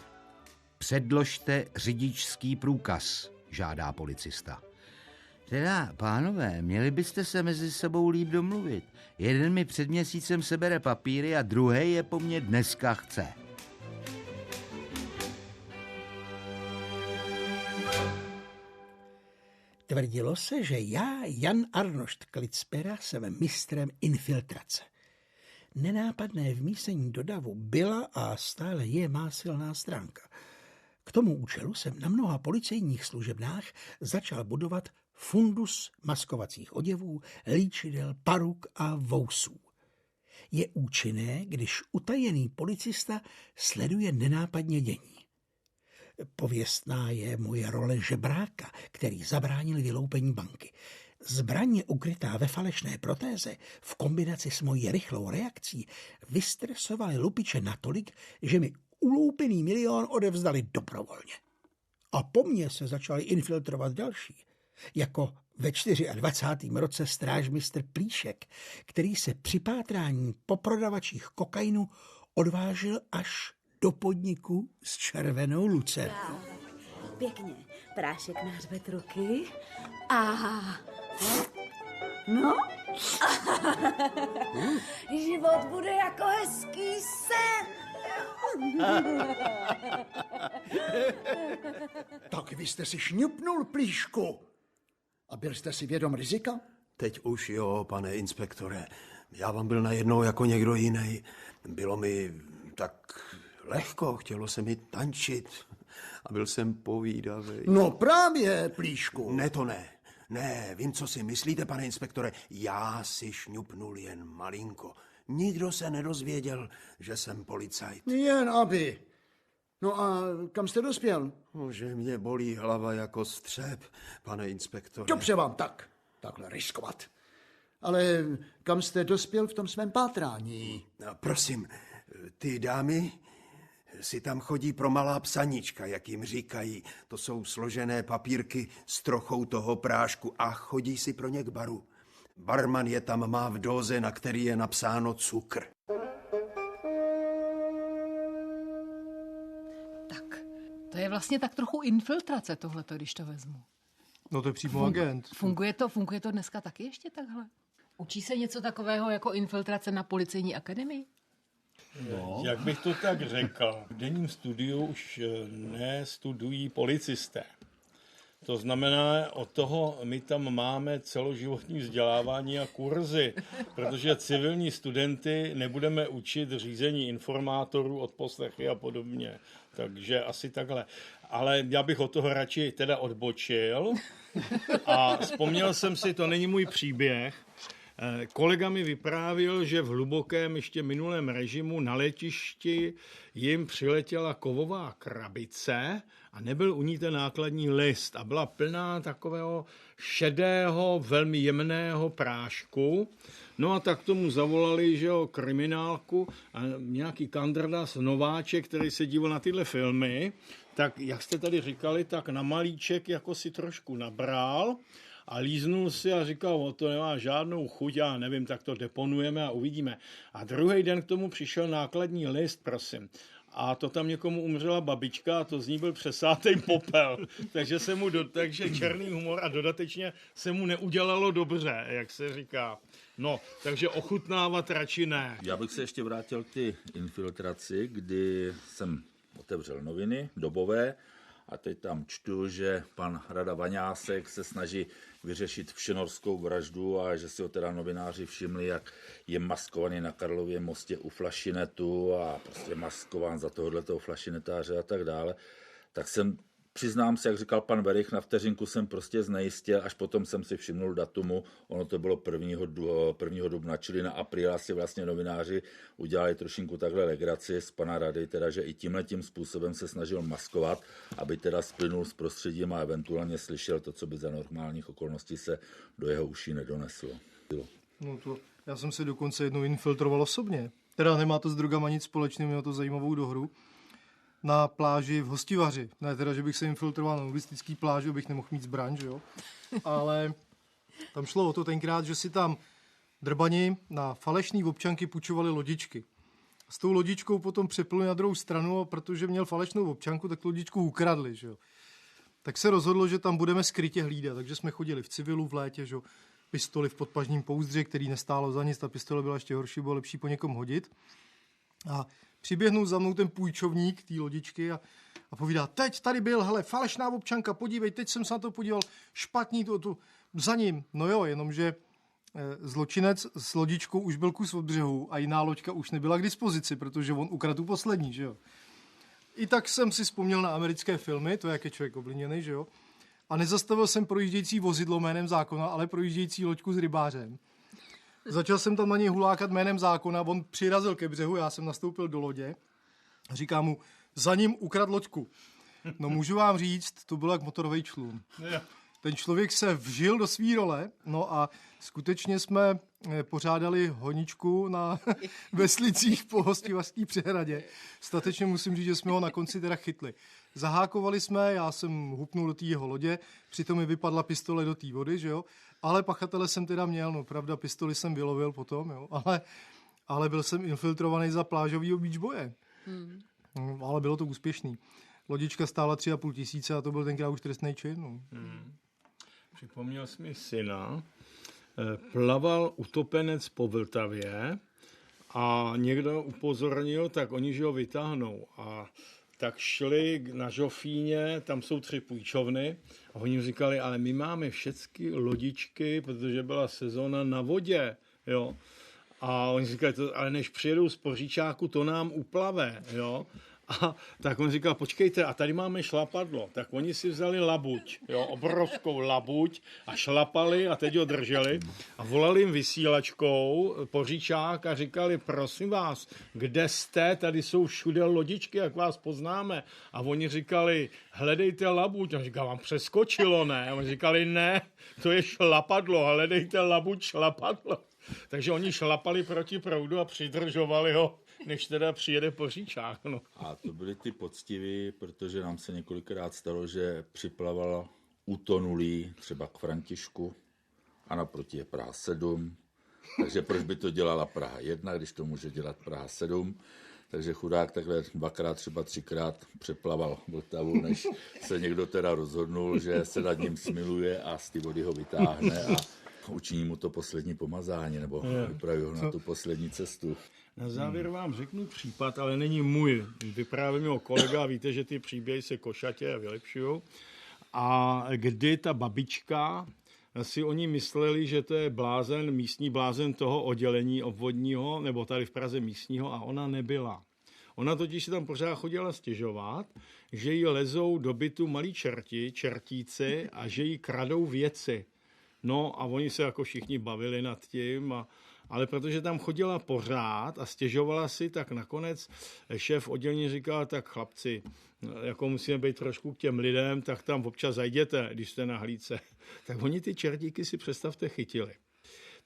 Předložte řidičský průkaz, žádá policista. Teda, pánové, měli byste se mezi sebou líp domluvit. Jeden mi před měsícem sebere papíry a druhý je po mně dneska chce. Tvrdilo se, že já, Jan Arnošt Klitspera, jsem mistrem infiltrace. Nenápadné vmísení do davu byla a stále je má silná stránka. K tomu účelu jsem na mnoha policejních služebnách začal budovat fundus maskovacích oděvů, líčidel, paruk a vousů. Je účinné, když utajený policista sleduje nenápadně dění. Pověstná je moje role žebráka, který zabránil vyloupení banky. Zbraně ukrytá ve falešné protéze v kombinaci s mojí rychlou reakcí vystresovali lupiče natolik, že mi uloupený milion odevzdali dobrovolně. A po mně se začali infiltrovat další, jako ve 24. roce strážmistr Plíšek, který se při pátrání po prodavačích kokainu odvážil až do podniku s červenou lucernou. Pěkně. Prášek na hřbet ruky. Aha. No? Život bude jako hezký sen. Tak vy jste si šňupnul, Plíšku. A byl jste si vědom rizika? Teď už jo, pane inspektore. Já vám byl najednou jako někdo jiný. Bylo mi tak lehko, chtělo se mi tančit a byl jsem povídavý. No právě, Plíšku. Ne, to ne. Ne, vím, co si myslíte, pane inspektore. Já si šňupnul jen malinko. Nikdo se nedozvěděl, že jsem policajt. Jen aby. No a kam jste dospěl? No, že mě bolí hlava jako střep, pane inspektore. Dobře vám takhle riskovat. Ale kam jste dospěl v tom svém pátrání? No, prosím, ty dámy si tam chodí pro malá psaníčka, jak jim říkají. To jsou složené papírky s trochou toho prášku a chodí si pro ně k baru. Barman je tam má v dóze, na který je napsáno cukr. Tak, to je vlastně tak trochu infiltrace tohleto, když to vezmu. No to je přímo agent. Funguje to dneska taky ještě takhle? Učí se něco takového jako infiltrace na policejní akademii? No. Jak bych to tak řekl, v denním studiu už nestudují policisté. To znamená, od toho my tam máme celoživotní vzdělávání a kurzy, protože civilní studenty nebudeme učit řízení informátorů, odposlechy a podobně. Takže asi takhle. Ale já bych od toho radši teda odbočil a vzpomněl jsem si, to není můj příběh, kolega mi vyprávěl, že v hlubokém ještě minulém režimu na letišti jim přiletěla kovová krabice a nebyl u ní ten nákladní list a byla plná takového šedého, velmi jemného prášku. No a tak tomu zavolali, že jo, kriminálku a nějaký kandrdas nováček, který se díval na tyhle filmy, tak jak jste tady říkali, tak na malíček jako si trošku nabral a líznul si a říkal, to nemá žádnou chuť, já nevím, tak to deponujeme a uvidíme. A druhý den k tomu přišel nákladní list, prosím. A to tam někomu umřela babička a to z ní byl přesátej popel. Takže černý humor a dodatečně se mu neudělalo dobře, jak se říká. No, takže ochutnávat radši ne. Já bych se ještě vrátil k té infiltraci, kdy jsem otevřel noviny dobové a teď tam čtu, že pan Rada Vaňásek se snaží vyřešit všenorskou vraždu a že si ho teda novináři všimli, jak je maskovaný na Karlově mostě u flašinetu a prostě maskován za tohohletoho flašinetáře a tak dále. Tak jsem Přiznám se, jak říkal pan Verich, na vteřinku jsem prostě znejistil, až potom jsem si všimnul datumu, ono to bylo 1. dubna, čili na apríl asi vlastně novináři udělali trošinku takhle legraci z pana Rady, teda, že i tímhletím způsobem se snažil maskovat, aby teda splynul s prostředím a eventuálně slyšel to, co by za normálních okolností se do jeho uší nedoneslo. No to, já jsem se dokonce jednou infiltroval osobně. Teda nemá to s drogama nic společného, mělo to zajímavou dohru. Na pláži v Hostivaři. Ne teda, že bych se infiltroval na nudistický pláži, abych nemohl mít zbraň, že jo? Ale tam šlo o to tenkrát, že si tam drbani na falešný občanky půjčovali lodičky. S tou lodičkou potom přepluli na druhou stranu a protože měl falešnou občanku, tak tu lodičku ukradli, že jo? Tak se rozhodlo, že tam budeme skrytě hlídat, takže jsme chodili v civilu v létě, že jo? Pistoli v podpažním pouzdře, který nestálo za nic, ta pistole byla ještě horší, bylo lepší po někom hodit. A přiběhnul za mnou ten půjčovník té lodičky a povídá, teď tady byl, hele, falešná občanka, podívej, teď jsem se na to podíval, špatný to za ním. No jo, jenomže zločinec s lodičkou už byl kus od břehu a jiná loďka už nebyla k dispozici, protože on ukradl tu poslední, že jo. I tak jsem si vzpomněl na americké filmy, to jak je člověk obliněný, že jo. A nezastavil jsem projíždějící vozidlo jménem zákona, ale projíždějící loďku s rybářem. Začal jsem tam na něj hulákat jménem zákona, on přirazil ke břehu, já jsem nastoupil do lodě a říkám mu, za ním ukradl loďku. No můžu vám říct, to bylo jak motorový člun. Ten člověk se vžil do svý role, no a skutečně jsme pořádali honičku na veslicích po Hostivařské přehradě. Statečně musím říct, že jsme ho na konci teda chytli. Zahákovali jsme, já jsem hupnul do té jeho lodě, přitom mi vypadla pistole do té vody, že jo, ale pachatele jsem teda měl, no pravda, pistoli jsem vylovil potom, jo, ale byl jsem infiltrovaný za plážovýho beach boje. No, ale bylo to úspěšný. Lodička stála 3,5 tisíce a to byl tenkrát už trestný čin. No. Připomněl jsi mi syna, plaval utopenec po Vltavě a někdo upozornil, tak oni že ho vytáhnou a tak šli na Žofíně, tam jsou 3 půjčovny a oni říkali, ale my máme všechny lodičky, protože byla sezóna na vodě, jo. A oni říkali, ale než přijedou z Poříčáku, to nám uplave, jo. A tak on říkal, počkejte, a tady máme šlapadlo. Tak oni si vzali labuť, jo, obrovskou labuť a šlapali a teď ho drželi a volali jim vysílačkou Poříčák a říkali, prosím vás, kde jste, tady jsou všude lodičky, jak vás poznáme. A oni říkali, hledejte labuť. On říkal, vám přeskočilo, ne? A oni říkali, ne, to je šlapadlo, hledejte labuť, šlapadlo. Takže oni šlapali proti proudu a přidržovali ho, než teda přijede Poříčák. No. A to byli ty poctiví, protože nám se několikrát stalo, že připlaval utonulý třeba k Františku a naproti je Praha 7. Takže proč by to dělala Praha 1, když to může dělat Praha 7. Takže chudák takhle 2x, třeba 3x přeplaval Vltavu, než se někdo teda rozhodnul, že se nad ním smiluje a z ty vody ho vytáhne a učiní mu to poslední pomazání, nebo vypraví ho na tu poslední cestu. Na závěr vám řeknu případ, ale není můj. Vypráví mi ho kolega, víte, že ty příběhy se košatě vylepšují. A kdy ta babička, si oni mysleli, že to je blázen, místní blázen toho oddělení obvodního, nebo tady v Praze místního, a ona nebyla. Ona totiž se tam pořád chodila stěžovat, že jí lezou do bytu malí čertíci a že jí kradou věci. No a oni se jako všichni bavili nad tím, ale protože tam chodila pořád a stěžovala si, tak nakonec šéf oddělení říkal, tak chlapci, jako musíme být trošku k těm lidem, tak tam občas zajděte, když jste na hlídce. Tak oni ty čertíky si představte chytili.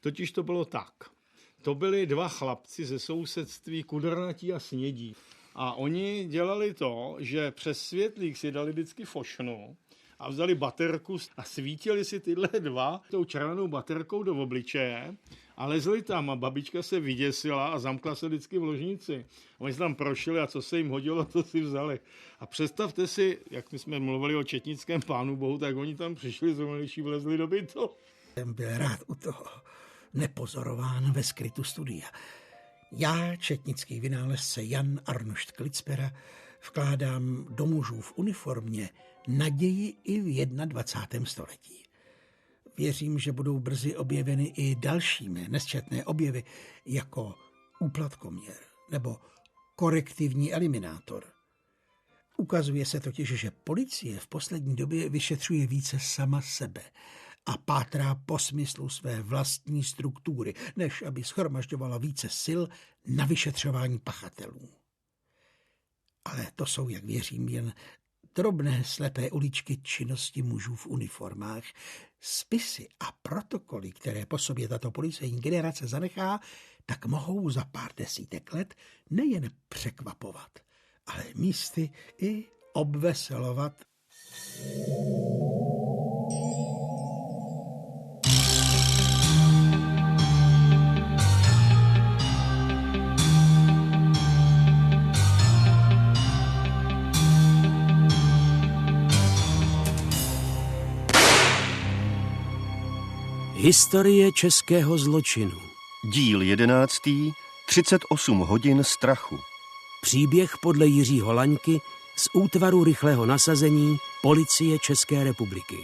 Totiž to bylo tak. To byli 2 chlapci ze sousedství, kudrnatí a snědí. A oni dělali to, že přes světlík si dali vždycky fošnu a vzali baterku a svítili si tyhle 2 tou červenou baterkou do obličeje a lezli tam a babička se vyděsila a zamkla se vždycky v ložnici. Oni se tam prošli a co se jim hodilo, to si vzali. A představte si, jak my jsme mluvili o četnickém Pánu Bohu, tak oni tam přišli, zrovna když vlezli do bytu. Jsem byl rád u toho, nepozorován ve skrytu studia. Já, četnický vynálezce Jan Arnošt Klicpera, vkládám do mužů v uniformě naději i v 21. století. Věřím, že budou brzy objeveny i další mé nesčetné objevy, jako úplatkoměr nebo korektivní eliminátor. Ukazuje se totiž, že policie v poslední době vyšetřuje více sama sebe a pátrá po smyslu své vlastní struktury, než aby shromažďovala více sil na vyšetřování pachatelů. Ale to jsou, jak věřím, jen drobné slepé uličky činnosti mužů v uniformách. Spisy a protokoly, které po sobě tato policejní generace zanechá, tak mohou za pár desítek let nejen překvapovat, ale místy i obveselovat. Historie českého zločinu. Díl 11. 38 hodin strachu. Příběh podle Jiřího Laňky z Útvaru rychlého nasazení Policie České republiky.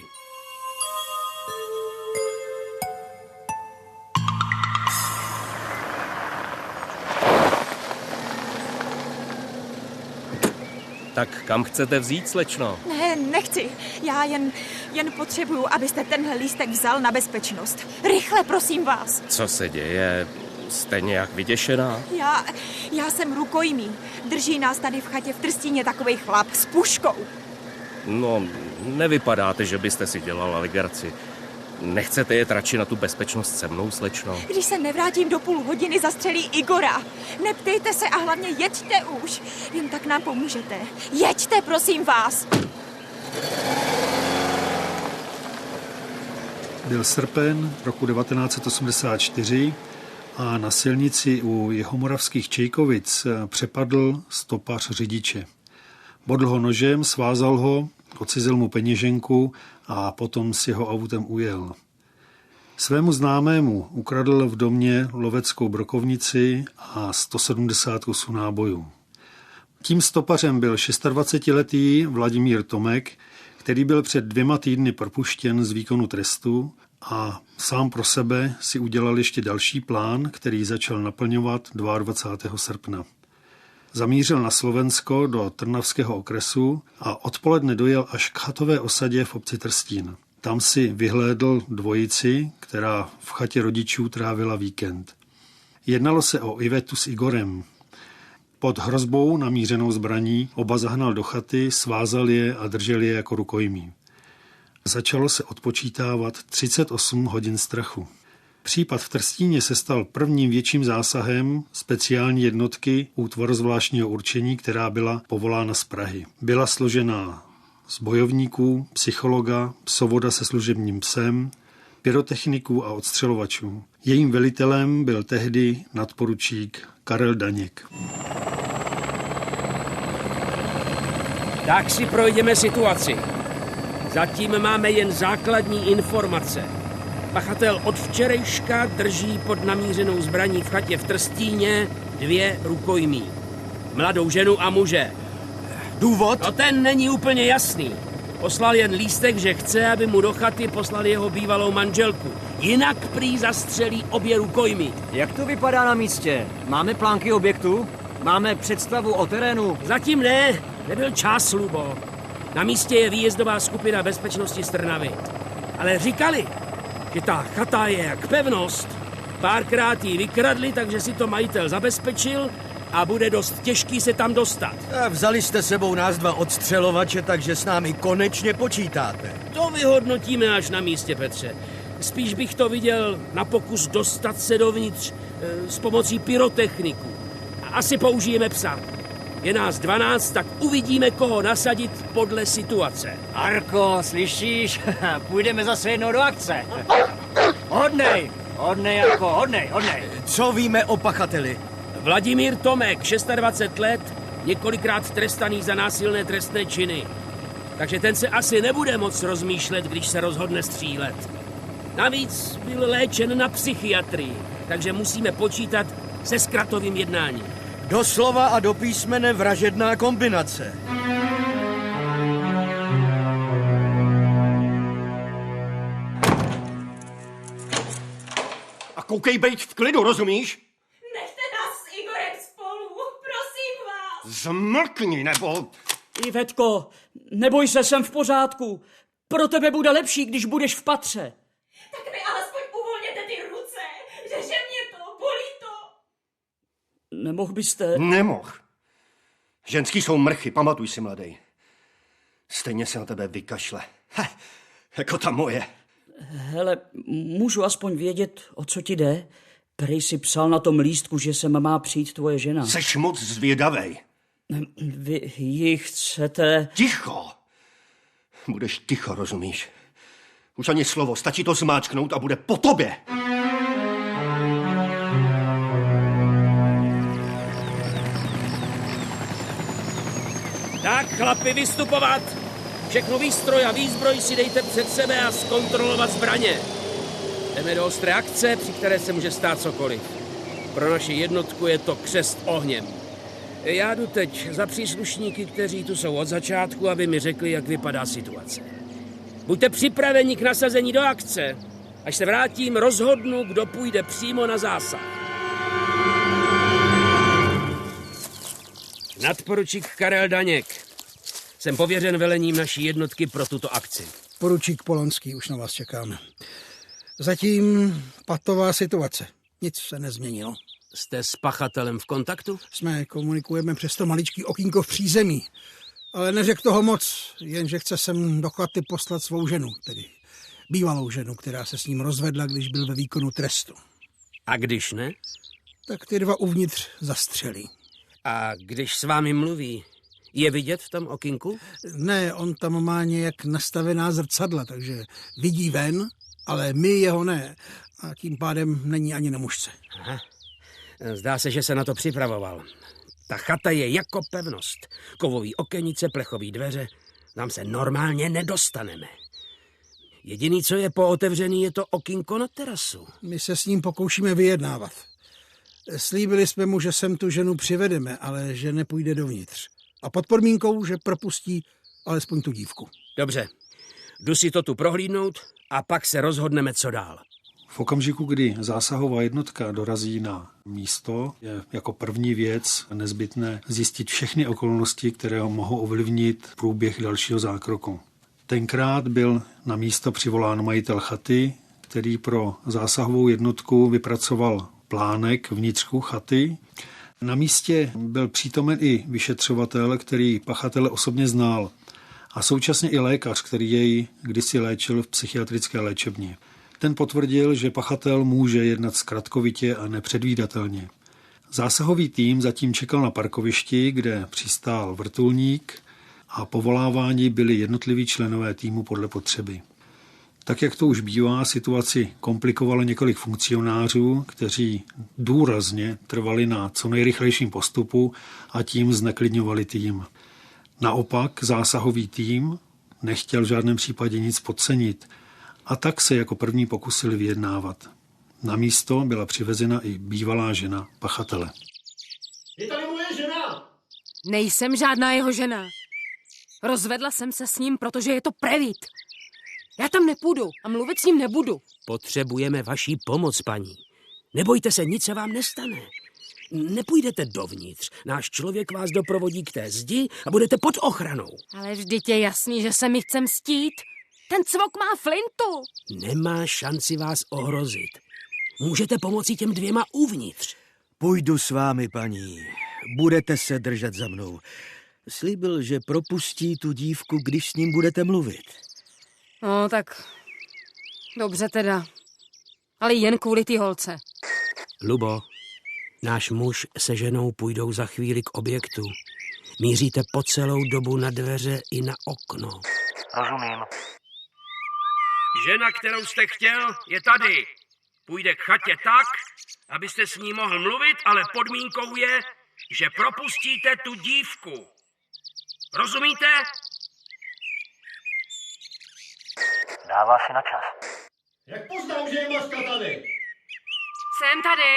Tak kam chcete vzít, slečno? Ne, nechci. Já jen potřebuju, abyste tenhle lístek vzal na bezpečnost. Rychle, prosím vás. Co se děje? Jste nějak vyděšená? Já jsem rukojmí. Drží nás tady v chatě v Trstíně takovej chlap s puškou. No, nevypadáte, že byste si dělala legraci. Nechcete jet radši na tu bezpečnost se mnou, slečno? Když se nevrátím do půl hodiny, zastřelí Igora. Neptejte se a hlavně jeďte už. Jen tak nám pomůžete. Jeďte, prosím vás. Byl srpen roku 1984 a na silnici u jihomoravských Čejkovic přepadl stopař řidiče. Bodl ho nožem, svázal ho, odcizil mu peněženku a potom s jeho autem ujel. Svému známému ukradl v domě loveckou brokovnici a 170 kusů nábojů. Tím stopařem byl 26letý Vladimír Tomek, který byl před 2 týdny propuštěn z výkonu trestu a sám pro sebe si udělal ještě další plán, který začal naplňovat 22. srpna. Zamířil na Slovensko do Trnavského okresu a odpoledne dojel až k chatové osadě v obci Trstín. Tam si vyhlédl dvojici, která v chatě rodičů trávila víkend. Jednalo se o Ivetu s Igorem. Pod hrozbou namířenou zbraní oba zahnal do chaty, svázal je a držel je jako rukojmí. Začalo se odpočítávat 38 hodin strachu. Případ v Trstíně se stal prvním větším zásahem speciální jednotky Útvaru zvláštního určení, která byla povolána z Prahy. Byla složená z bojovníků, psychologa, psovoda se služebním psem, pyrotechniků a odstřelovačů. Jejím velitelem byl tehdy nadporučík Karel Daněk. Tak si projdeme situaci. Zatím máme jen základní informace. Pachatel od včerejška drží pod namířenou zbraní v chatě v Trstíně 2 rukojmí. Mladou ženu a muže. Důvod? No ten není úplně jasný. Poslal jen lístek, že chce, aby mu do chaty poslali jeho bývalou manželku. Jinak prý zastřelí obě rukojmí. Jak to vypadá na místě? Máme plánky objektu? Máme představu o terénu? Zatím ne, nebyl čas, Lubo. Na místě je výjezdová skupina bezpečnosti z Trnavy. Ale říkali, že ta chata je jak pevnost. Párkrát ji vykradli, takže si to majitel zabezpečil a bude dost těžký se tam dostat. A vzali jste sebou nás 2 odstřelovače, takže s námi konečně počítáte. To vyhodnotíme až na místě, Petře. Spíš bych to viděl na pokus dostat se dovnitř s pomocí pyrotechniků. Asi použijeme psa. Je nás 12, tak uvidíme, koho nasadit podle situace. Arko, slyšíš? Půjdeme zase jednou do akce. Hodnej, Arko, hodnej. Co víme o pachateli? Vladimír Tomek, 26 let, několikrát trestaný za násilné trestné činy. Takže ten se asi nebude moc rozmýšlet, když se rozhodne střílet. Navíc byl léčen na psychiatrii, takže musíme počítat se zkratovým jednáním. Doslova a do písmene vražedná kombinace. A koukej, bejt v klidu, rozumíš? Nechte nás s Igorem spolu, prosím vás. Zmlkni, nebo... Ivetko, neboj se, jsem v pořádku. Pro tebe bude lepší, když budeš v patře. Tak mi alespoň uvolněte ty ruce. Řeže mě to, bolí to. Nemohl byste... Nemohl. Ženský jsou mrchy, pamatuj si, mladej. Stejně se na tebe vykašle. Jako ta moje. Hele, můžu aspoň vědět, o co ti jde? Prej si psal na tom lístku, že sem má přijít tvoje žena. Seš moc zvědavej. Vy ji chcete... Ticho! Budeš ticho, rozumíš? Už ani slovo, stačí to zmáčknout a bude po tobě. Tak, chlapi, vystupovat! Všechnu výstroj a výzbroj si dejte před sebe a zkontrolovat zbraně. Jdeme do ostré akce, při které se může stát cokoliv. Pro naši jednotku je to křest ohněm. Já jdu teď za příslušníky, kteří tu jsou od začátku, aby mi řekli, jak vypadá situace. Buďte připraveni k nasazení do akce. Až se vrátím, rozhodnu, kdo půjde přímo na zásah. Nadporučík Karel Daněk. Jsem pověřen velením naší jednotky pro tuto akci. Poručík Polanský, už na vás čekáme. Zatím patová situace. Nic se nezměnilo. Jste s pachatelem v kontaktu? Komunikujeme přes to maličký okýnko v přízemí. Ale neřekl toho moc, jenže chce sem do chaty poslat svou ženu, tedy bývalou ženu, která se s ním rozvedla, když byl ve výkonu trestu. A když ne? Tak ty dva uvnitř zastřelí. A když s vámi mluví, je vidět v tom okýnku? Ne, on tam má nějak nastavená zrcadla, takže vidí ven, ale my jeho ne. A tím pádem není ani na mužce. Aha. Zdá se, že se na to připravoval. Ta chata je jako pevnost. Kovový okenice, plechový dveře. Tam se normálně nedostaneme. Jediný, co je pootevřený, je to okýnko na terasu. My se s ním pokoušíme vyjednávat. Slíbili jsme mu, že sem tu ženu přivedeme, ale že nepůjde dovnitř. A pod podmínkou, že propustí alespoň tu dívku. Dobře. Jdu si to tu prohlídnout a pak se rozhodneme, co dál. V okamžiku, kdy zásahová jednotka dorazí na místo, je jako první věc nezbytné zjistit všechny okolnosti, které mohou ovlivnit průběh dalšího zákroku. Tenkrát byl na místo přivolán majitel chaty, který pro zásahovou jednotku vypracoval plánek vnitřku chaty. Na místě byl přítomen i vyšetřovatel, který pachatele osobně znal, a současně i lékař, který jej kdysi léčil v psychiatrické léčebně. Ten potvrdil, že pachatel může jednat zkratkovitě a nepředvídatelně. Zásahový tým zatím čekal na parkovišti, kde přistál vrtulník a povoláváni byli jednotliví členové týmu podle potřeby. Tak, jak to už bývá, situaci komplikovalo několik funkcionářů, kteří důrazně trvali na co nejrychlejším postupu a tím zneklidňovali tým. Naopak zásahový tým nechtěl v žádném případě nic podcenit a tak se jako první pokusili vyjednávat. Na místo byla přivezena i bývalá žena pachatele. Je tady moje žena! Nejsem žádná jeho žena. Rozvedla jsem se s ním, protože je to prevít. Já tam nepůjdu a mluvit s ním nebudu. Potřebujeme vaší pomoc, paní. Nebojte se, nic se vám nestane. Nepůjdete dovnitř. Náš člověk vás doprovodí k té zdi a budete pod ochranou. Ale vždyť je jasný, že se mi chce mstít. Ten cvok má flintu. Nemá šanci vás ohrozit. Můžete pomoci těm dvěma uvnitř. Půjdu s vámi, paní. Budete se držet za mnou. Slíbil, že propustí tu dívku, když s ním budete mluvit. No tak, dobře teda. Ale jen kvůli té holce. Lubo, náš muž se ženou půjdou za chvíli k objektu. Míříte po celou dobu na dveře i na okno. Rozumím. Žena, kterou jste chtěl, je tady. Půjde k chatě tak, abyste s ní mohl mluvit, ale podmínkou je, že propustíte tu dívku. Rozumíte? Dává si na čas. Jak poznám, že je Mařka tady? Jsem tady,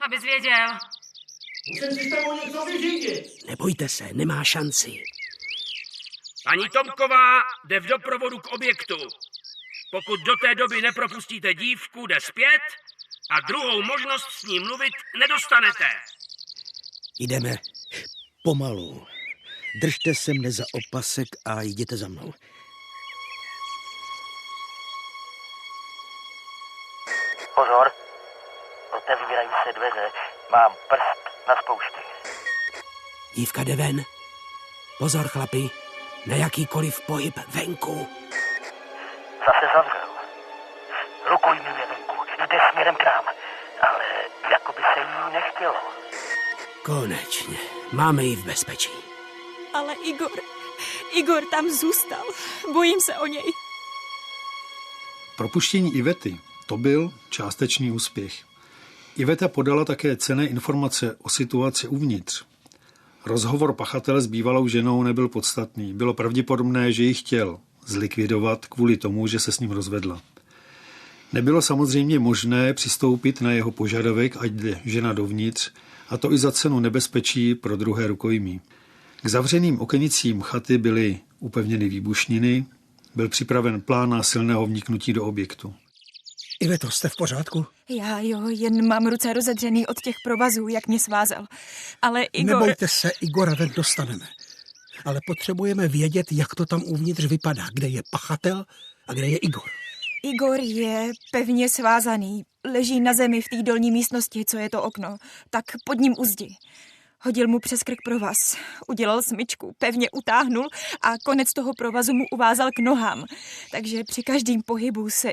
abys věděl. Musím si s tebou něco vyřídit. Nebojte se, nemá šanci. Paní Tomková jde v doprovodu k objektu. Pokud do té doby nepropustíte dívku, jde zpět a druhou možnost s ní mluvit nedostanete. Jdeme pomalu. Držte se mne za opasek a jděte za mnou. Pozor, otevírají se dveře. Mám prst na spoušti. Dívka jde ven. Pozor, chlapi, na jakýkoliv pohyb venku. Zase zavřel. Rukojmí je venku. Jde směrem k nám. Ale jako by se jí nechtělo. Konečně. Máme ji v bezpečí. Ale Igor tam zůstal. Bojím se o něj. Propuštění Ivety, to byl částečný úspěch. Iveta podala také cenné informace o situaci uvnitř. Rozhovor pachatele s bývalou ženou nebyl podstatný. Bylo pravděpodobné, že ji chtěl zlikvidovat kvůli tomu, že se s ním rozvedla. Nebylo samozřejmě možné přistoupit na jeho požadavek, ať jde žena dovnitř, a to i za cenu nebezpečí pro druhé rukojmí. K zavřeným okenicím chaty byly upevněny výbušniny, byl připraven plán násilného vniknutí do objektu. Iveto, jste v pořádku? Já jo, jen mám ruce rozedřený od těch provazů, jak mě svázel. Ale Igor... Nebojte se, Igora ven dostaneme. Ale potřebujeme vědět, jak to tam uvnitř vypadá. Kde je pachatel a kde je Igor. Igor je pevně svázaný. Leží na zemi v té dolní místnosti, co je to okno. Tak pod ním uzdi. Hodil mu přes krk provaz. Udělal smyčku, pevně utáhnul a konec toho provazu mu uvázal k nohám. Takže při každém pohybu se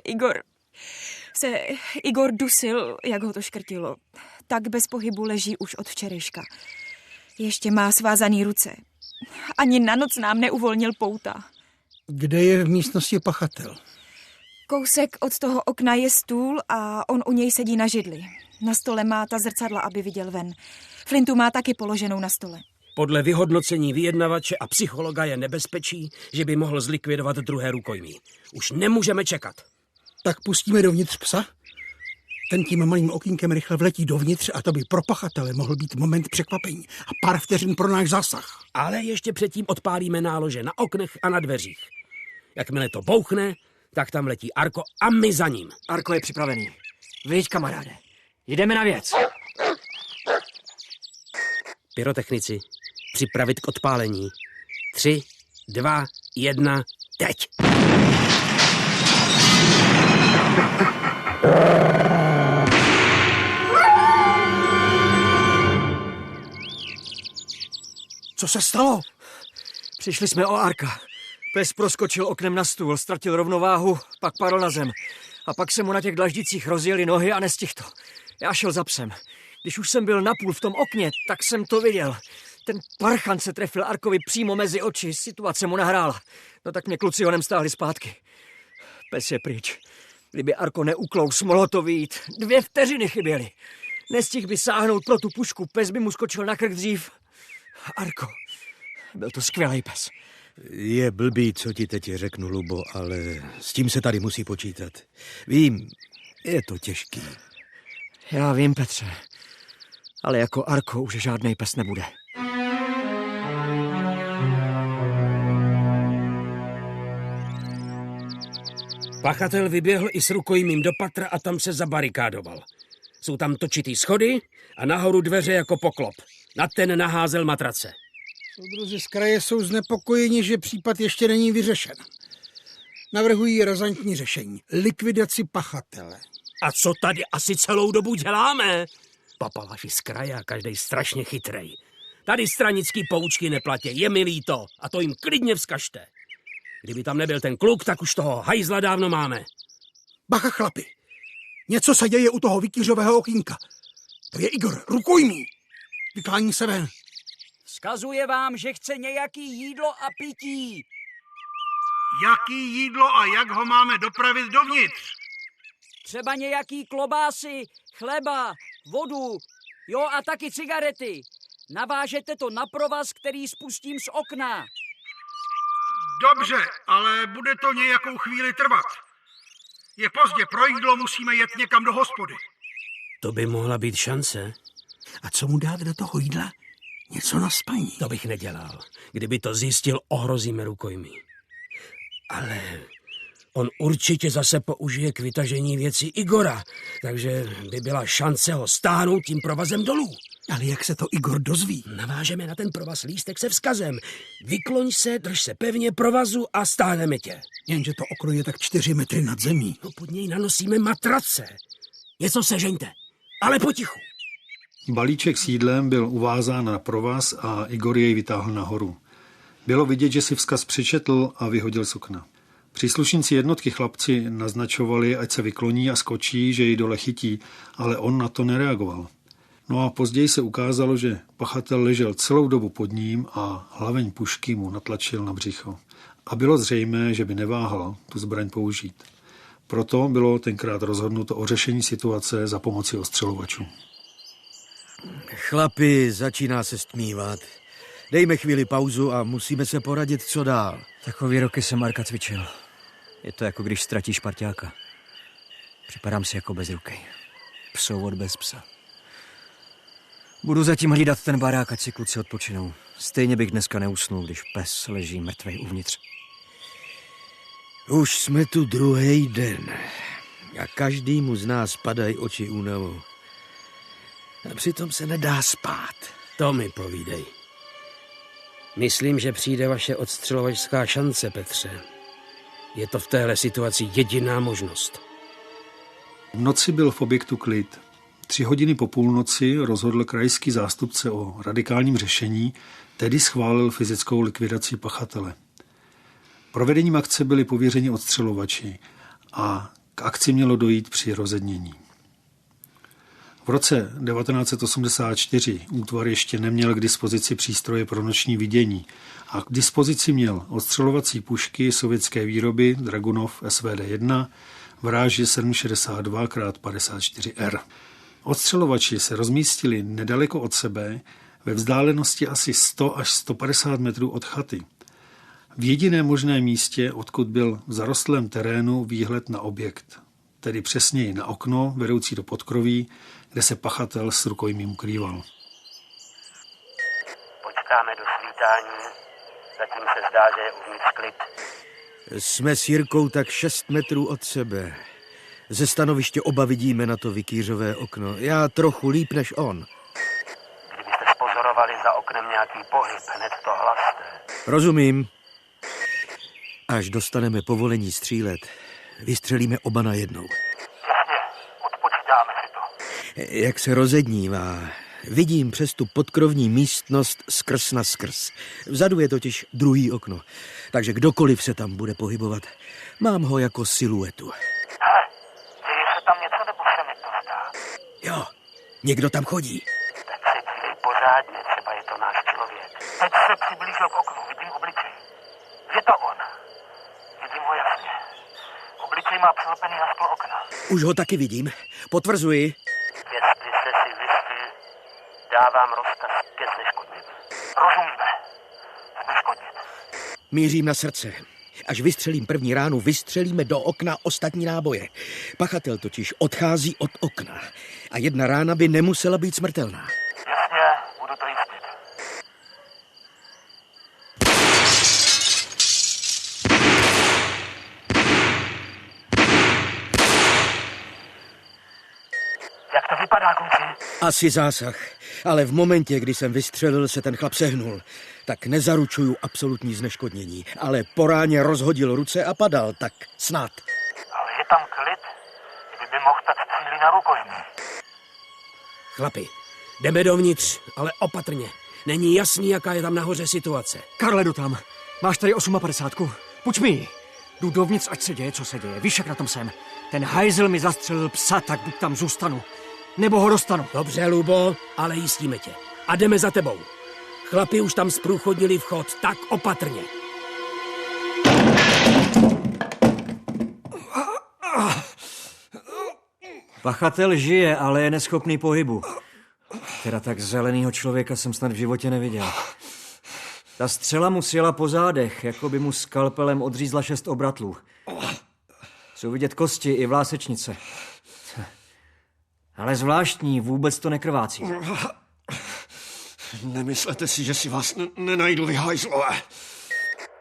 Igor dusil, jak ho to škrtilo. Tak bez pohybu leží už od včerejška. Ještě má svázaný ruce. Ani na noc nám neuvolnil pouta. Kde je v místnosti pachatel? Kousek od toho okna je stůl a on u něj sedí na židli. Na stole má ta zrcadla, aby viděl ven. Flintu má taky položenou na stole. Podle vyhodnocení vyjednavače a psychologa je nebezpečí, že by mohl zlikvidovat druhé rukojmí. Už nemůžeme čekat. Tak pustíme dovnitř psa? Ten tím malým okýnkem rychle vletí dovnitř a to by pro pachatele mohl být moment překvapení a pár vteřin pro náš zásah. Ale ještě předtím odpálíme nálože na oknech a na dveřích. Jakmile to bouchne, tak tam letí Arko a my za ním. Arko je připravený. Vyjď, kamaráde. Jdeme na věc. Pyrotechnici, připravit k odpálení. 3, 2, 1, teď! Co se stalo? Přišli jsme o Arka. Pes proskočil oknem na stůl, ztratil rovnováhu, pak padl na zem. A pak se mu na těch dlaždicích rozjeli nohy a nestihl to. Já šel za psem. Když už jsem byl napůl v tom okně, tak jsem to viděl. Ten parchan se trefil Arkovi přímo mezi oči, situace mu nahrála. No tak mě kluci honem stáhli zpátky. Pes je pryč. Kdyby Arko neuklous, mohlo to vyjít. 2 vteřiny chyběly. Nestihl by sáhnout pro tu pušku, pes by mu skočil na krk dřív. Arko, byl to skvělý pes. Je blbý, co ti teď řeknu, Lubo, ale s tím se tady musí počítat. Vím, je to těžký. Já vím, Petře, ale jako Arko už žádnej pes nebude. Pachatel vyběhl i s rukojmím do patra a tam se zabarikádoval. Jsou tam točitý schody a nahoru dveře jako poklop. Na ten naházel matrace. Soudruzi z kraje jsou znepokojeni, že případ ještě není vyřešen. Navrhují razantní řešení. Likvidaci pachatele. A co tady asi celou dobu děláme? Papalaši z kraje a každej strašně chytrej. Tady stranický poučky neplatí, je mi líto. A to jim klidně vzkažte. Kdyby tam nebyl ten kluk, tak už toho hajzla dávno máme. Bacha, chlapi. Něco se děje u toho vytířového okýnka. To je Igor, rukojmí. Vyklání se ven. Vzkazuje vám, že chce nějaký jídlo a pití. Jaký jídlo a jak ho máme dopravit dovnitř? Třeba nějaký klobásy, chleba, vodu, jo a taky cigarety. Navážete to na provaz, který spustím z okna. Dobře, ale bude to nějakou chvíli trvat. Je pozdě, pro jídlo musíme jet někam do hospody. To by mohla být šance. A co mu dát do toho jídla? Něco na spaní. To bych nedělal. Kdyby to zjistil, ohrozíme rukojmí. Ale on určitě zase použije k vytažení věcí Igora, takže by byla šance ho stáhnout tím provazem dolů. Ale jak se to Igor dozví? Navážeme na ten provaz lístek se vzkazem. Vykloň se, drž se pevně provazu a stáhneme tě. Jenže to okno je tak 4 metry nad zemí. No pod něj nanosíme matrace. Něco sežeňte, ale potichu. Balíček s jídlem byl uvázán na provaz a Igor jej vytáhl nahoru. Bylo vidět, že si vzkaz přečetl a vyhodil z okna. Příslušníci jednotky chlapci naznačovali, ať se vykloní a skočí, že jej dole chytí, ale on na to nereagoval. No a později se ukázalo, že pachatel ležel celou dobu pod ním a hlaveň pušky mu natlačil na břicho. A bylo zřejmé, že by neváhal tu zbraň použít. Proto bylo tenkrát rozhodnuto o řešení situace za pomoci ostřelovačů. Chlapi, začíná se stmívat. Dejme chvíli pauzu a musíme se poradit, co dál. Takový roky jsem Arka cvičil. Je to jako když ztratíš parťáka. Připadám si jako bezrukej. Psouvod bez psa. Budu zatím hlídat ten barák, ať si kluci odpočinou. Stejně bych dneska neusnul, když pes leží mrtvej uvnitř. Už jsme tu druhý den a každému z nás padají oči únavou. A přitom se nedá spát. To mi povídej. Myslím, že přijde vaše odstřelovačská šance, Petře. Je to v téhle situaci jediná možnost. V noci byl v objektu klid. 3 hodiny po půlnoci rozhodl krajský zástupce o radikálním řešení, tedy schválil fyzickou likvidaci pachatele. Provedením akce byli pověřeni odstřelovači a k akci mělo dojít při rozednění. V roce 1984 útvar ještě neměl k dispozici přístroje pro noční vidění a k dispozici měl odstřelovací pušky sovětské výroby Dragunov SVD-1 v ráži 7,62x54R. Odstřelovači se rozmístili nedaleko od sebe ve vzdálenosti asi 100 až 150 metrů od chaty. V jediném možném místě, odkud byl v zarostlém terénu výhled na objekt, tedy přesněji na okno vedoucí do podkroví, kde se pachatel s rukojmím ukrýval. Počkáme do svítání, zatím se zdá, že je uvnitř klid. Jsme s Jirkou tak 6 metrů od sebe. Ze stanoviště oba vidíme na to vikýřové okno. Já trochu líp než on. Kdybyste spozorovali za oknem nějaký pohyb, hned to hlaste. Rozumím. Až dostaneme povolení střílet, vystřelíme oba najednou. Jasně, odpočítáme si to. Jak se rozednívá, vidím přes tu podkrovní místnost skrz na skrz. Vzadu je totiž druhý okno, takže kdokoliv se tam bude pohybovat, mám ho jako siluetu. Hele, děje se tam něco, nebo se mi to zdá? Jo, někdo tam chodí. Tak se dívej pořádně, třeba je to náš člověk. Teď se přiblížil k oknu, vidím obličej. Je to on. Vidím ho jasně. Obličej má přilepený na sklo okna. Už ho taky vidím. Potvrzuji. Jestli jste si jistí, dávám rozkaz ke zneškodnění. Rozumíme. Zneškodnit. Mířím na srdce. Až vystřelím první ránu, vystřelíme do okna ostatní náboje. Pachatel totiž odchází od okna. A jedna rána by nemusela být smrtelná. Jasně, budu to jistit. Jak to vypadá, kluci? Asi zásah, ale v momentě, kdy jsem vystřelil, se ten chlap sehnul. Tak nezaručuju absolutní zneškodnění, ale po ráně rozhodil ruce a padal, tak snad. Ale je tam klid, kdyby mohl tak cílit na rukojmí. Chlapi, jdeme dovnitř, ale opatrně. Není jasný, jaká je tam nahoře situace. Karle, jdu tam. Máš tady 58. Půjč mi ji. Jdu dovnitř, ať se děje, co se děje. Víš, jak na tom jsem. Ten hajzl mi zastřelil psa, tak buď tam zůstanu. Nebo ho dostanu. Dobře, Lubo, ale jistíme tě. A jdeme za tebou. Chlapi už tam zprůchodnili vchod, tak opatrně. Pachatel žije, ale je neschopný pohybu. Teda tak zelenýho člověka jsem snad v životě neviděl. Ta střela mu sjela po zádech, jako by mu skalpelem odřízla 6 obratlů. Jsou vidět kosti i vlásečnice. Ale zvláštní, vůbec to nekrvácí. Nemyslete si, že si vás nenajdu, vy hajzlové.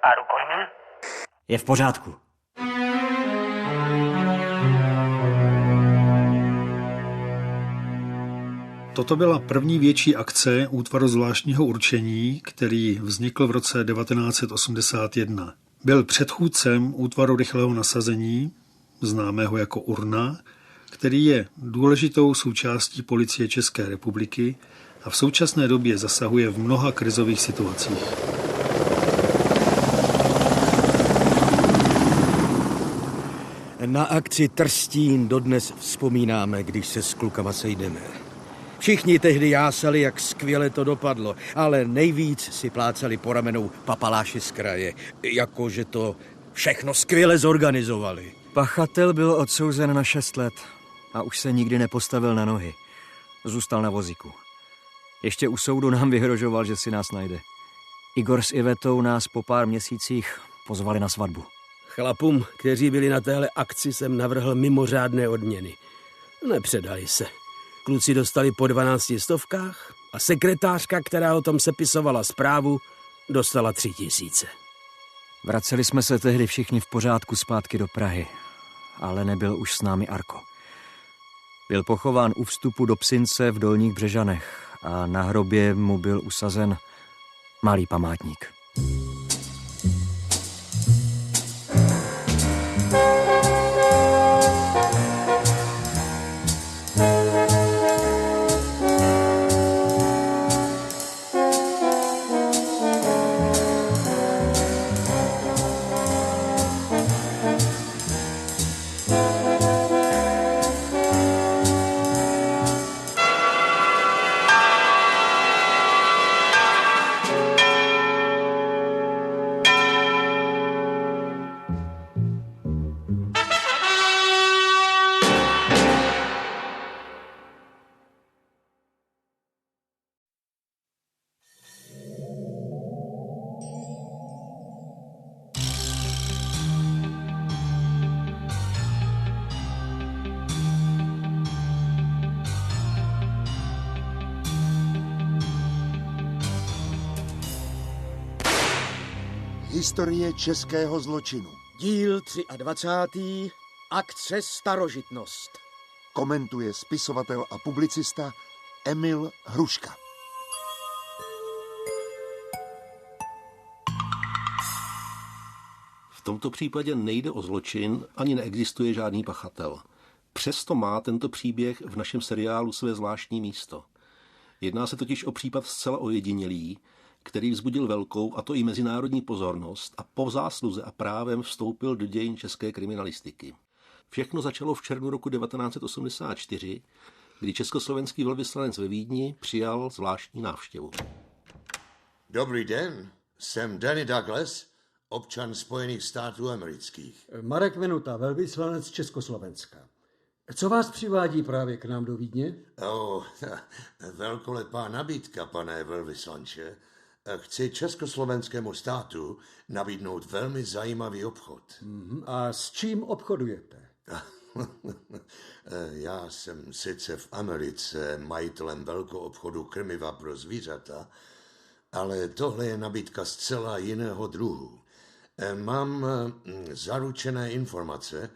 A rukojmí? Je v pořádku. Toto byla první větší akce útvaru zvláštního určení, který vznikl v roce 1981. Byl předchůdcem útvaru rychlého nasazení, známého jako URNA, který je důležitou součástí Policie České republiky a v současné době zasahuje v mnoha krizových situacích. Na akci Trstín dodnes vzpomínáme, když se s klukama sejdeme. Všichni tehdy jásali, jak skvěle to dopadlo, ale nejvíc si plácali po ramenou papaláši z kraje, jakože to všechno skvěle zorganizovali. Pachatel byl odsouzen na 6 let a už se nikdy nepostavil na nohy. Zůstal na vozíku. Ještě u soudu nám vyhrožoval, že si nás najde. Igor s Ivetou nás po pár měsících pozvali na svatbu. Chlapům, kteří byli na téhle akci, jsem navrhl mimořádné odměny. Nepředali se. Kluci dostali po 12 stovkách a sekretářka, která o tom sepisovala zprávu, dostala 3000. Vraceli jsme se tehdy všichni v pořádku zpátky do Prahy, ale nebyl už s námi Arko. Byl pochován u vstupu do Psince v Dolních Břežanech a na hrobě mu byl usazen malý památník. Historie českého zločinu. Díl 23. Akce Starožitnost. Komentuje spisovatel a publicista Emil Hruška. V tomto případě nejde o zločin, ani neexistuje žádný pachatel. Přesto má tento příběh v našem seriálu své zvláštní místo. Jedná se totiž o případ zcela ojedinělý, který vzbudil velkou, a to i mezinárodní pozornost a po zásluze a právem vstoupil do dějin české kriminalistiky. Všechno začalo v červnu roku 1984, kdy československý velvyslanec ve Vídni přijal zvláštní návštěvu. Dobrý den, jsem Danny Douglas, občan Spojených států amerických. Marek Venuta, velvyslanec Československa. Co vás přivádí právě k nám do Vídně? Velkolepá nabídka, pane velvyslanče. Chci československému státu nabídnout velmi zajímavý obchod. A s čím obchodujete? Já jsem sice v Americe majitelem velkou obchodu krmiva pro zvířata, ale tohle je nabídka zcela jiného druhu. Mám zaručené informace,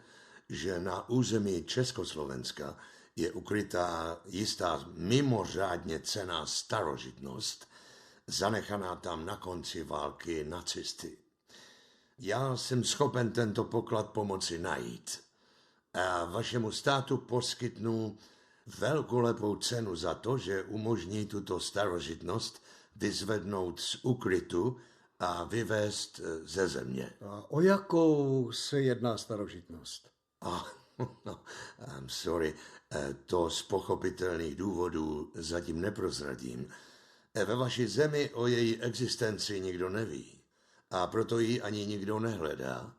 že na území Československa je ukrytá jistá mimořádně cenná starožitnost, zanechaná tam na konci války nacisty. Já jsem schopen tento poklad pomoci najít a vašemu státu poskytnu velkolepou cenu za to, že umožní tuto starožitnost vyzvednout z úkrytu a vyvést ze země. A o jakou se jedná starožitnost? I'm sorry, to z pochopitelných důvodů zatím neprozradím. Ve vaší zemi o její existenci nikdo neví a proto ji ani nikdo nehledá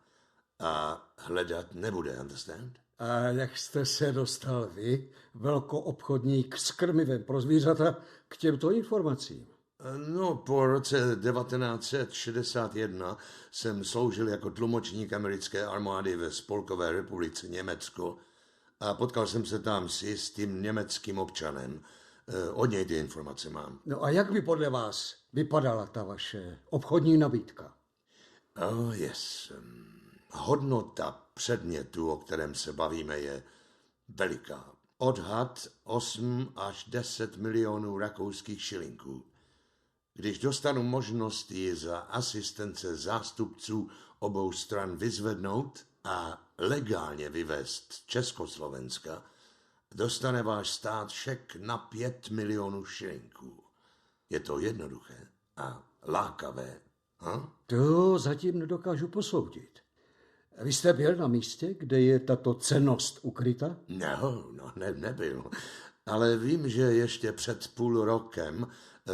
a hledat nebude, understand? A jak jste se dostal vy, velkoobchodník s krmivem pro zvířata, k těmto informacím? No, po roce 1961 jsem sloužil jako tlumočník americké armády ve Spolkové republice Německo a potkal jsem se tam s jistým německým občanem. Od něj ty informace mám. No a jak by podle vás vypadala ta vaše obchodní nabídka? Yes. Hodnota předmětu, o kterém se bavíme, je veliká. Odhad 8 až 10 milionů rakouských šilinků. Když dostanu možnost ji za asistence zástupců obou stran vyzvednout a legálně vyvést z Československa, dostane váš stát šek na 5 milionů šilinků. Je to jednoduché a lákavé. To zatím nedokážu posoudit. Vy jste byl na místě, kde je tato cennost ukryta? Nebyl. Ale vím, že ještě před půl rokem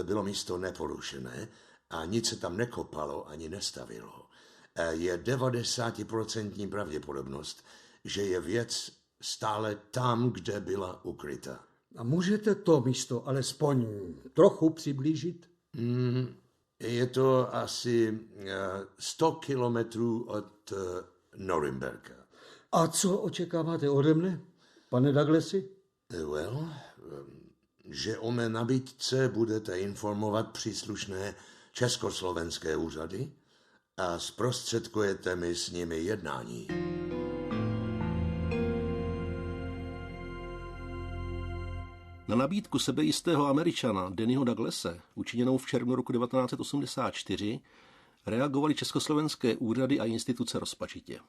bylo místo neporušené a nic se tam nekopalo ani nestavilo. Je 90% pravděpodobnost, že je věc stále tam, kde byla ukryta. A můžete to místo alespoň trochu přiblížit? Je to asi 100 kilometrů od Norimberka. A co očekáváte ode mne, pane Douglasi? Že o mé nabídce budete informovat příslušné československé úřady a zprostředkujete mi s nimi jednání. Na nabídku sebejistého Američana Dannyho Douglase, učiněnou v červnu roku 1984, reagovaly československé úřady a instituce rozpačitě.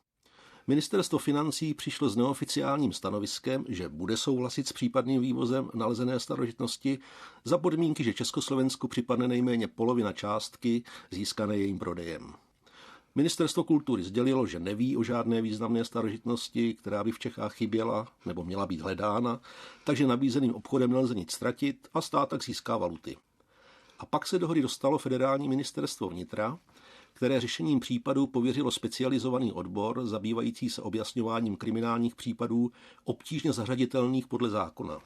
Ministerstvo financí přišlo s neoficiálním stanoviskem, že bude souhlasit s případným vývozem nalezené starožitnosti za podmínky, že Československu připadne nejméně polovina částky získané jejím prodejem. Ministerstvo kultury sdělilo, že neví o žádné významné starožitnosti, která by v Čechách chyběla nebo měla být hledána, takže nabízeným obchodem nelze nic ztratit a stát tak získá valuty. A pak se do hry dostalo federální ministerstvo vnitra, které řešením případů pověřilo specializovaný odbor zabývající se objasňováním kriminálních případů obtížně zařaditelných podle zákona.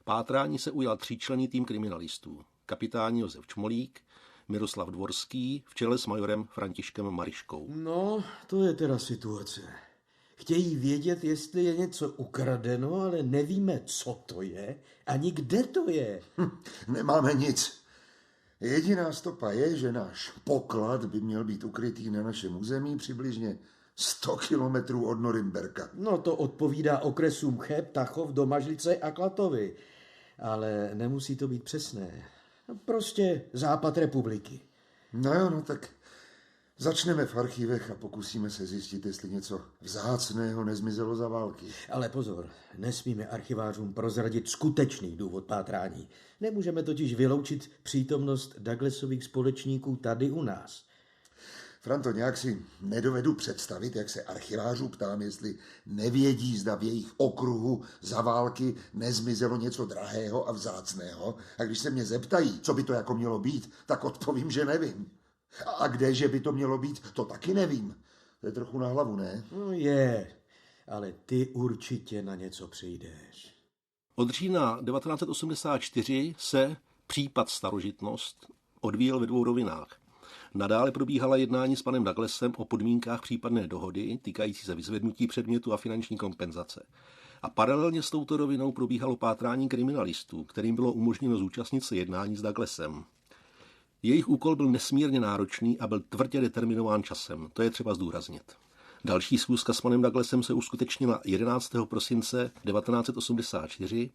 Pátrání se ujal 3členný tým kriminalistů. Kapitán Josef Čmolík, Miroslav Dvorský v čele s majorem Františkem Mariškou. No, to je teda situace. Chtějí vědět, jestli je něco ukradeno, ale nevíme, co to je, ani kde to je. Nemáme nic. Jediná stopa je, že náš poklad by měl být ukrytý na našem území přibližně 100 kilometrů od Norimberka. No to odpovídá okresům Cheb, Tachov, Domažlice a Klatovy. Ale nemusí to být přesné. Prostě západ republiky. No tak začneme v archívech a pokusíme se zjistit, jestli něco vzácného nezmizelo za války. Ale pozor, nesmíme archivářům prozradit skutečný důvod pátrání. Nemůžeme totiž vyloučit přítomnost Douglasových společníků tady u nás. Franto, nějak si nedovedu představit, jak se archivářů ptám, jestli nevědí, zda v jejich okruhu za války nezmizelo něco drahého a vzácného. A když se mě zeptají, co by to jako mělo být, tak odpovím, že nevím. A kde, že by to mělo být, to taky nevím. To je trochu na hlavu, ne? No je, ale ty určitě na něco přijdeš. Od října 1984 se případ starožitnost odvíjel ve 2 rovinách. Nadále probíhala jednání s panem Douglasem o podmínkách případné dohody týkající se vyzvednutí předmětu a finanční kompenzace. A paralelně s touto rovinou probíhalo pátrání kriminalistů, kterým bylo umožněno zúčastnit se jednání s Douglasem. Jejich úkol byl nesmírně náročný a byl tvrdě determinován časem, to je třeba zdůraznit. Další schůzka s panem Douglasem se uskutečnila 11. prosince 1984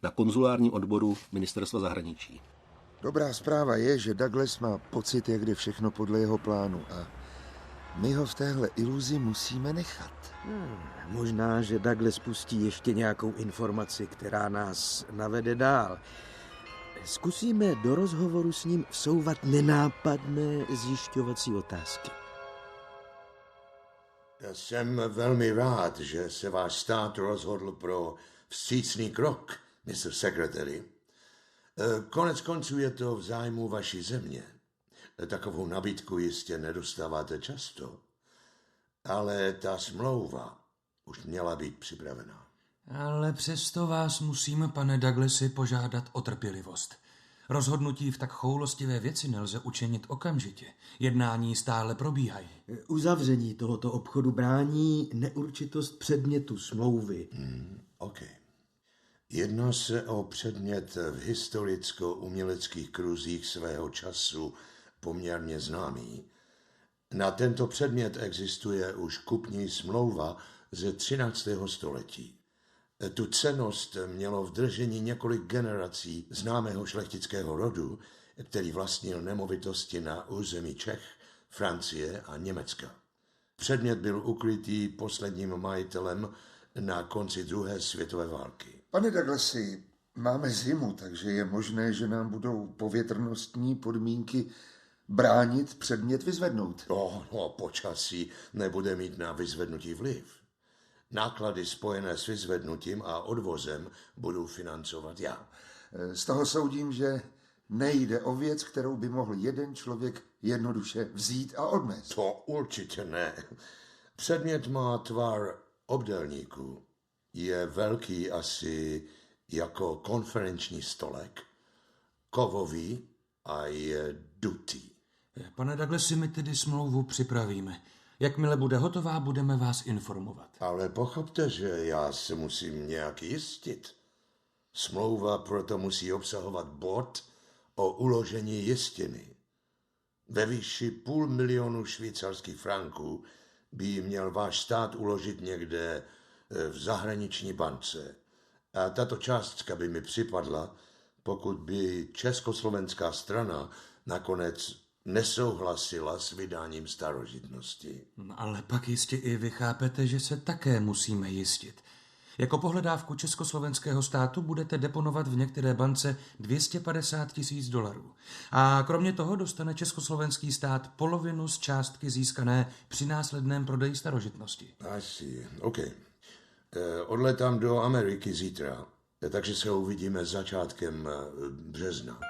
na konzulárním odboru Ministerstva zahraničí. Dobrá zpráva je, že Douglas má pocit, jak jde všechno podle jeho plánu a my ho v téhle iluzi musíme nechat. Možná, že Douglas pustí ještě nějakou informaci, která nás navede dál. Zkusíme do rozhovoru s ním vsouvat nenápadné zjišťovací otázky. Jsem velmi rád, že se váš stát rozhodl pro vstřícný krok, Mr. Secretary. Konec konců je to v zájmu vaší země. Takovou nabídku jistě nedostáváte často, ale ta smlouva už měla být připravena. Ale přesto vás musím, pane Douglasi, požádat o trpělivost. Rozhodnutí v tak choulostivé věci nelze učinit okamžitě. Jednání stále probíhají. Uzavření tohoto obchodu brání neurčitost předmětu smlouvy. OK. Jedná se o předmět v historicko-uměleckých kruzích svého času poměrně známý. Na tento předmět existuje už kupní smlouva ze 13. století. Tu cennost mělo v držení několik generací známého šlechtického rodu, který vlastnil nemovitosti na území Čech, Francie a Německa. Předmět byl ukrytý posledním majitelem na konci druhé světové války. Pane Douglasi, máme zimu, takže je možné, že nám budou povětrnostní podmínky bránit předmět vyzvednout. Počasí nebude mít na vyzvednutí vliv. Náklady spojené s vyzvednutím a odvozem budu financovat já. Z toho soudím, že nejde o věc, kterou by mohl jeden člověk jednoduše vzít a odnést. To určitě ne. Předmět má tvar obdélníku. Je velký asi jako konferenční stolek, kovový a je dutý. Pane Douglasi, my tedy smlouvu připravíme. Jakmile bude hotová, budeme vás informovat. Ale pochopte, že já se musím nějak jistit. Smlouva proto musí obsahovat bod o uložení jistiny. Ve výši 500 000 švýcarských franků by ji měl váš stát uložit někde v zahraniční bance. A tato částka by mi připadla, pokud by československá strana nakonec nesouhlasila s vydáním starožitnosti. Ale pak jistě i vy chápete, že se také musíme jistit. Jako pohledávku československého státu budete deponovat v některé bance $250 000. A kromě toho dostane československý stát polovinu z částky získané při následném prodeji starožitnosti. Asi, OK. Odletám do Ameriky zítra, takže se uvidíme začátkem března.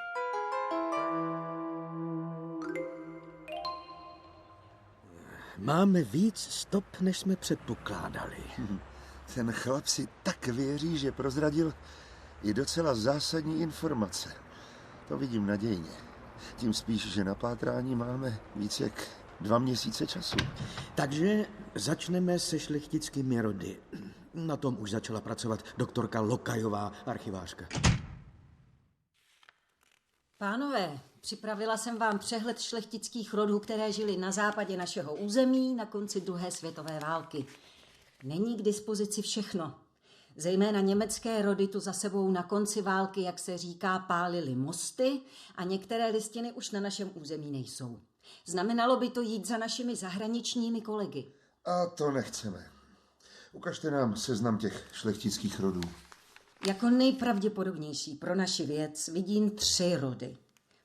Máme víc stop, než jsme předpokládali. Ten chlap si tak věří, že prozradil i docela zásadní informace. To vidím nadějně. Tím spíš, že na pátrání máme víc jak 2 měsíce času. Takže začneme se šlechtickými rody. Na tom už začala pracovat doktorka Lokajová, archivářka. Pánové, připravila jsem vám přehled šlechtických rodů, které žily na západě našeho území na konci druhé světové války. Není k dispozici všechno. Zejména německé rody tu za sebou na konci války, jak se říká, pálily mosty a některé listiny už na našem území nejsou. Znamenalo by to jít za našimi zahraničními kolegy. A to nechceme. Ukažte nám seznam těch šlechtických rodů. Jako nejpravděpodobnější pro naši věc vidím 3 rody.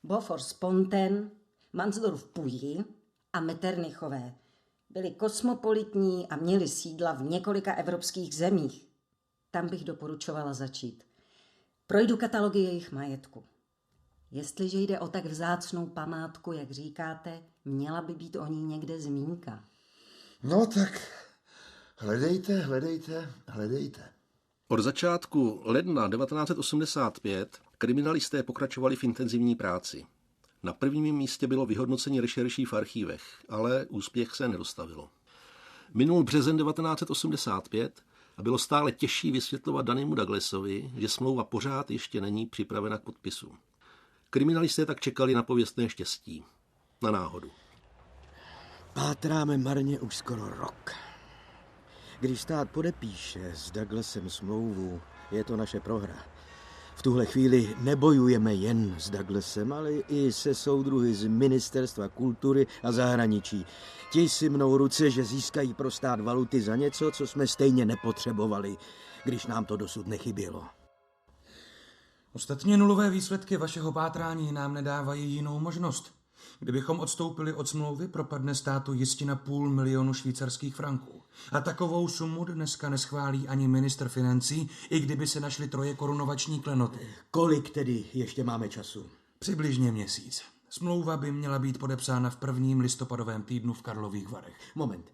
Beaufort-Sponten, Mansdorf-Puyi a Metternichové. Byli kosmopolitní a měli sídla v několika evropských zemích. Tam bych doporučovala začít. Projdu katalogy jejich majetku. Jestliže jde o tak vzácnou památku, jak říkáte, měla by být o ní někde zmínka. No tak hledejte. Od začátku ledna 1985 kriminalisté pokračovali v intenzivní práci. Na prvním místě bylo vyhodnocení rešerší v archívech, ale úspěch se nedostavilo. Minul březen 1985 a bylo stále těžší vysvětlovat Dannymu Douglasovi, že smlouva pořád ještě není připravena k podpisu. Kriminalisté tak čekali na pověstné štěstí. Na náhodu. Pátráme marně už skoro rok. Když stát podepíše s Douglasem smlouvu, je to naše prohra. V tuhle chvíli nebojujeme jen s Douglasem, ale i se soudruhy z Ministerstva kultury a zahraničí. Ti si mnou ruce, že získají pro stát valuty za něco, co jsme stejně nepotřebovali, když nám to dosud nechybělo. Ostatně nulové výsledky vašeho pátrání nám nedávají jinou možnost. Kdybychom odstoupili od smlouvy, propadne státu jistina 500 000 švýcarských franků. A takovou sumu dneska neschválí ani ministr financí, i kdyby se našly 3 korunovační klenoty. Kolik tedy ještě máme času? Přibližně měsíc. Smlouva by měla být podepsána v 1. listopadovém týdnu v Karlových Varech. Moment.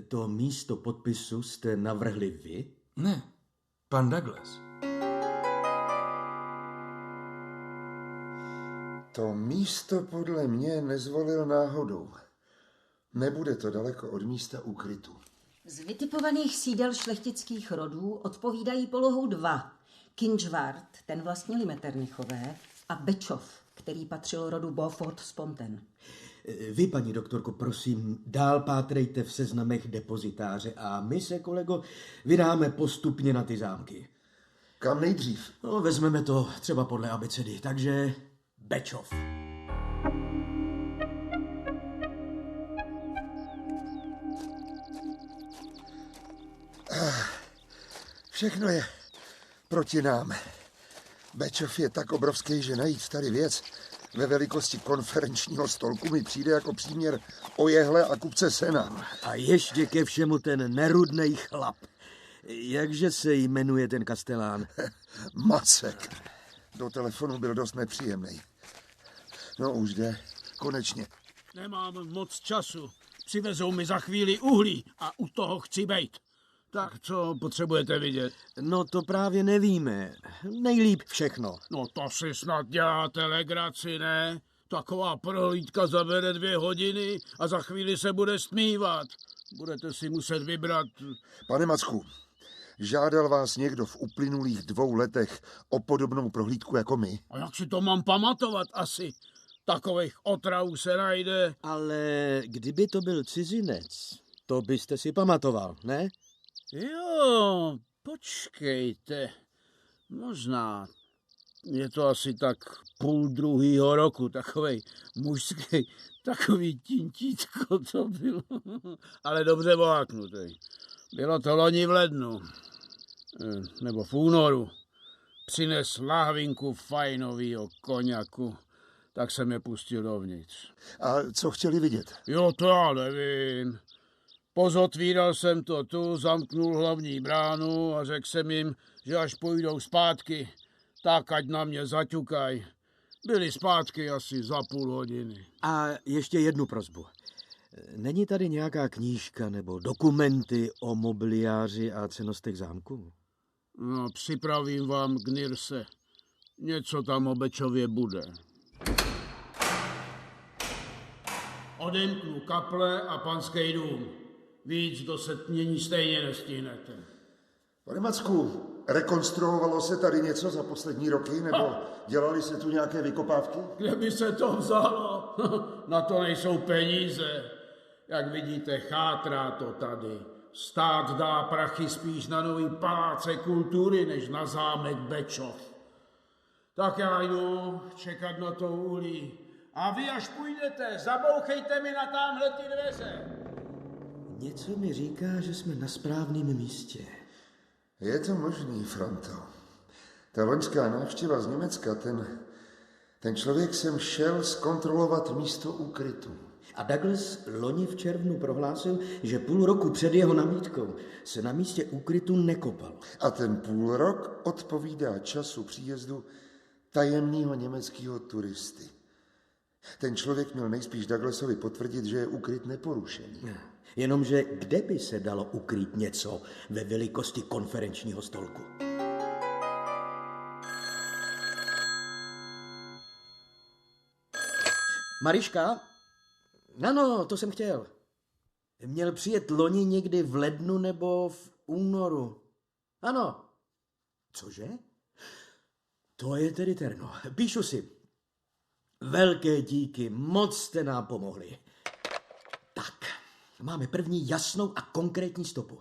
To místo podpisu jste navrhli vy? Ne, pan Douglas. To místo podle mě nezvolil náhodou. Nebude to daleko od místa úkrytu. Z vytipovaných sídel šlechtických rodů odpovídají polohou 2. Kinčvart, ten vlastnili Metternichové, a Bečov, který patřil rodu Beaufort-Sponten. Vy, paní doktorko, prosím, dál pátrejte v seznamech depozitáře a my se, kolego, vydáme postupně na ty zámky. Kam nejdřív? No, vezmeme to třeba podle abecedy, takže Bečov. Všechno je proti nám. Bečov je tak obrovský, že najít tady věc ve velikosti konferenčního stolku mi přijde jako příměr o jehle a kupce sena. A ještě ke všemu ten nerudnej chlap. Jakže se jmenuje ten kastelán? Macek. Do telefonu byl dost nepříjemný. No už jde, konečně. Nemám moc času. Přivezou mi za chvíli uhlí a u toho chci bejt. Tak co potřebujete vidět? No to právě nevíme. Nejlíp všechno. No to si snad děláte legraci, ne? Taková prohlídka zabere 2 hodiny a za chvíli se bude stmívat. Budete si muset vybrat. Pane Macku, žádal vás někdo v uplynulých 2 letech o podobnou prohlídku jako my? A jak si to mám pamatovat asi? Takových otravů se najde. Ale kdyby to byl cizinec, to byste si pamatoval, ne? Jo, počkejte. Možná. Je to asi tak 1,5 roku, takovej mužský, takový tintítko to bylo. Ale dobře voláknutý. Bylo to loni v lednu. Nebo v únoru. Přines lahvinku fajnovýho koněku. Tak jsem je pustil dovnitř. A co chtěli vidět? Jo, to já nevím. Pozotvíral jsem to tu, zamknul hlavní bránu a řekl jsem jim, že až půjdou zpátky, tak ať na mě zaťukaj. Byli zpátky asi za 0,5 hodiny. A ještě jednu prosbu. Není tady nějaká knížka nebo dokumenty o mobiliáři a cenostech zámku? No, připravím vám k Nirse. Něco tam o Bečově bude. Odemknu kaple a panský dům. Víc do setmění stejně nestihnete. Pane Macku, rekonstruovalo se tady něco za poslední roky, nebo dělali se tu nějaké vykopávky? Kde by se to vzalo? Na to nejsou peníze. Jak vidíte, chátrá to tady. Stát dá prachy spíš na nový paláce kultury, než na zámek Bečov. Tak já jdu čekat na to uhlí. A vy, až půjdete, zabouchejte mi na tamhle ty dveře. Něco mi říká, že jsme na správném místě. Je to možný, Franto. Ta loňská návštěva z Německa, ten člověk sem šel zkontrolovat místo úkrytu. A Douglas loni v červnu prohlásil, že 0,5 roku před jeho nabídkou se na místě úkrytu nekopalo. A ten 0,5 rok odpovídá času příjezdu tajemného německého turisty. Ten člověk měl nejspíš Douglasovi potvrdit, že je úkryt neporušený. Jenomže kde by se dalo ukrýt něco ve velikosti konferenčního stolku? Mariška? Ano, to jsem chtěl. Měl přijet loni někdy v lednu nebo v únoru. Ano. Cože? To je tedy terno. Píšu si. Velké díky, moc jste nám pomohli. Tak, máme první jasnou a konkrétní stopu.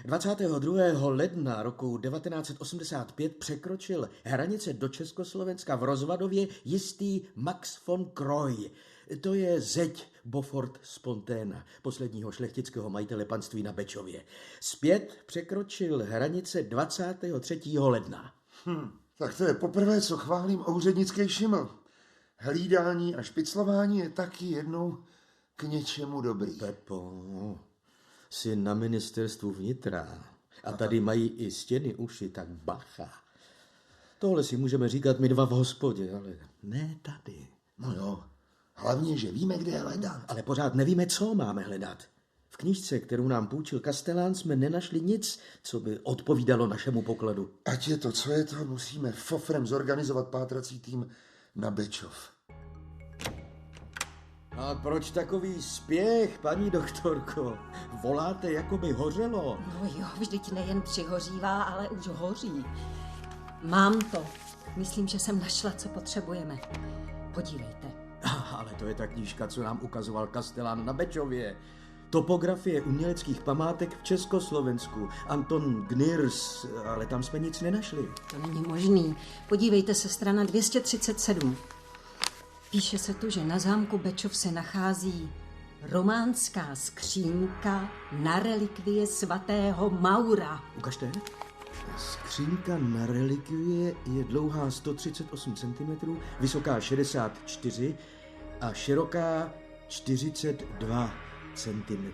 22. ledna roku 1985 překročil hranice do Československa v Rozvadově jistý Max von Kroy. To je zeď Beaufort Sponténa, posledního šlechtického majitele panství na Bečově. Zpět překročil hranice 23. ledna. Tak to je poprvé, co chválím úřednický šiml. Hlídání a špiclování je taky jednou k něčemu dobrý. Pepo, jsi na ministerstvu vnitra a tady mají i stěny uši, tak bacha. Tohle si můžeme říkat my dva v hospodě, ale ne tady. No jo, hlavně, že víme, kde je hledat. Ale pořád nevíme, co máme hledat. V knížce, kterou nám půjčil Kastelán, jsme nenašli nic, co by odpovídalo našemu pokladu. Ať je to, co je to, musíme fofrem zorganizovat pátrací tým na Bečov. A proč takový spěch, paní doktorko? Voláte, jako by hořelo. No jo, vždyť nejen přihořívá, ale už hoří. Mám to. Myslím, že jsem našla, co potřebujeme. Podívejte. Ale to je ta knížka, co nám ukazoval Kastelán na Bečově. Topografie uměleckých památek v Československu. Anton Gnirs, ale tam jsme nic nenašli. To není možný. Podívejte se, strana 237. Píše se tu, že na zámku Bečov se nachází románská skřínka na relikvie svatého Maura. Ukažte. Skřínka na relikvie je dlouhá 138 cm, vysoká 64 a široká 42 cm.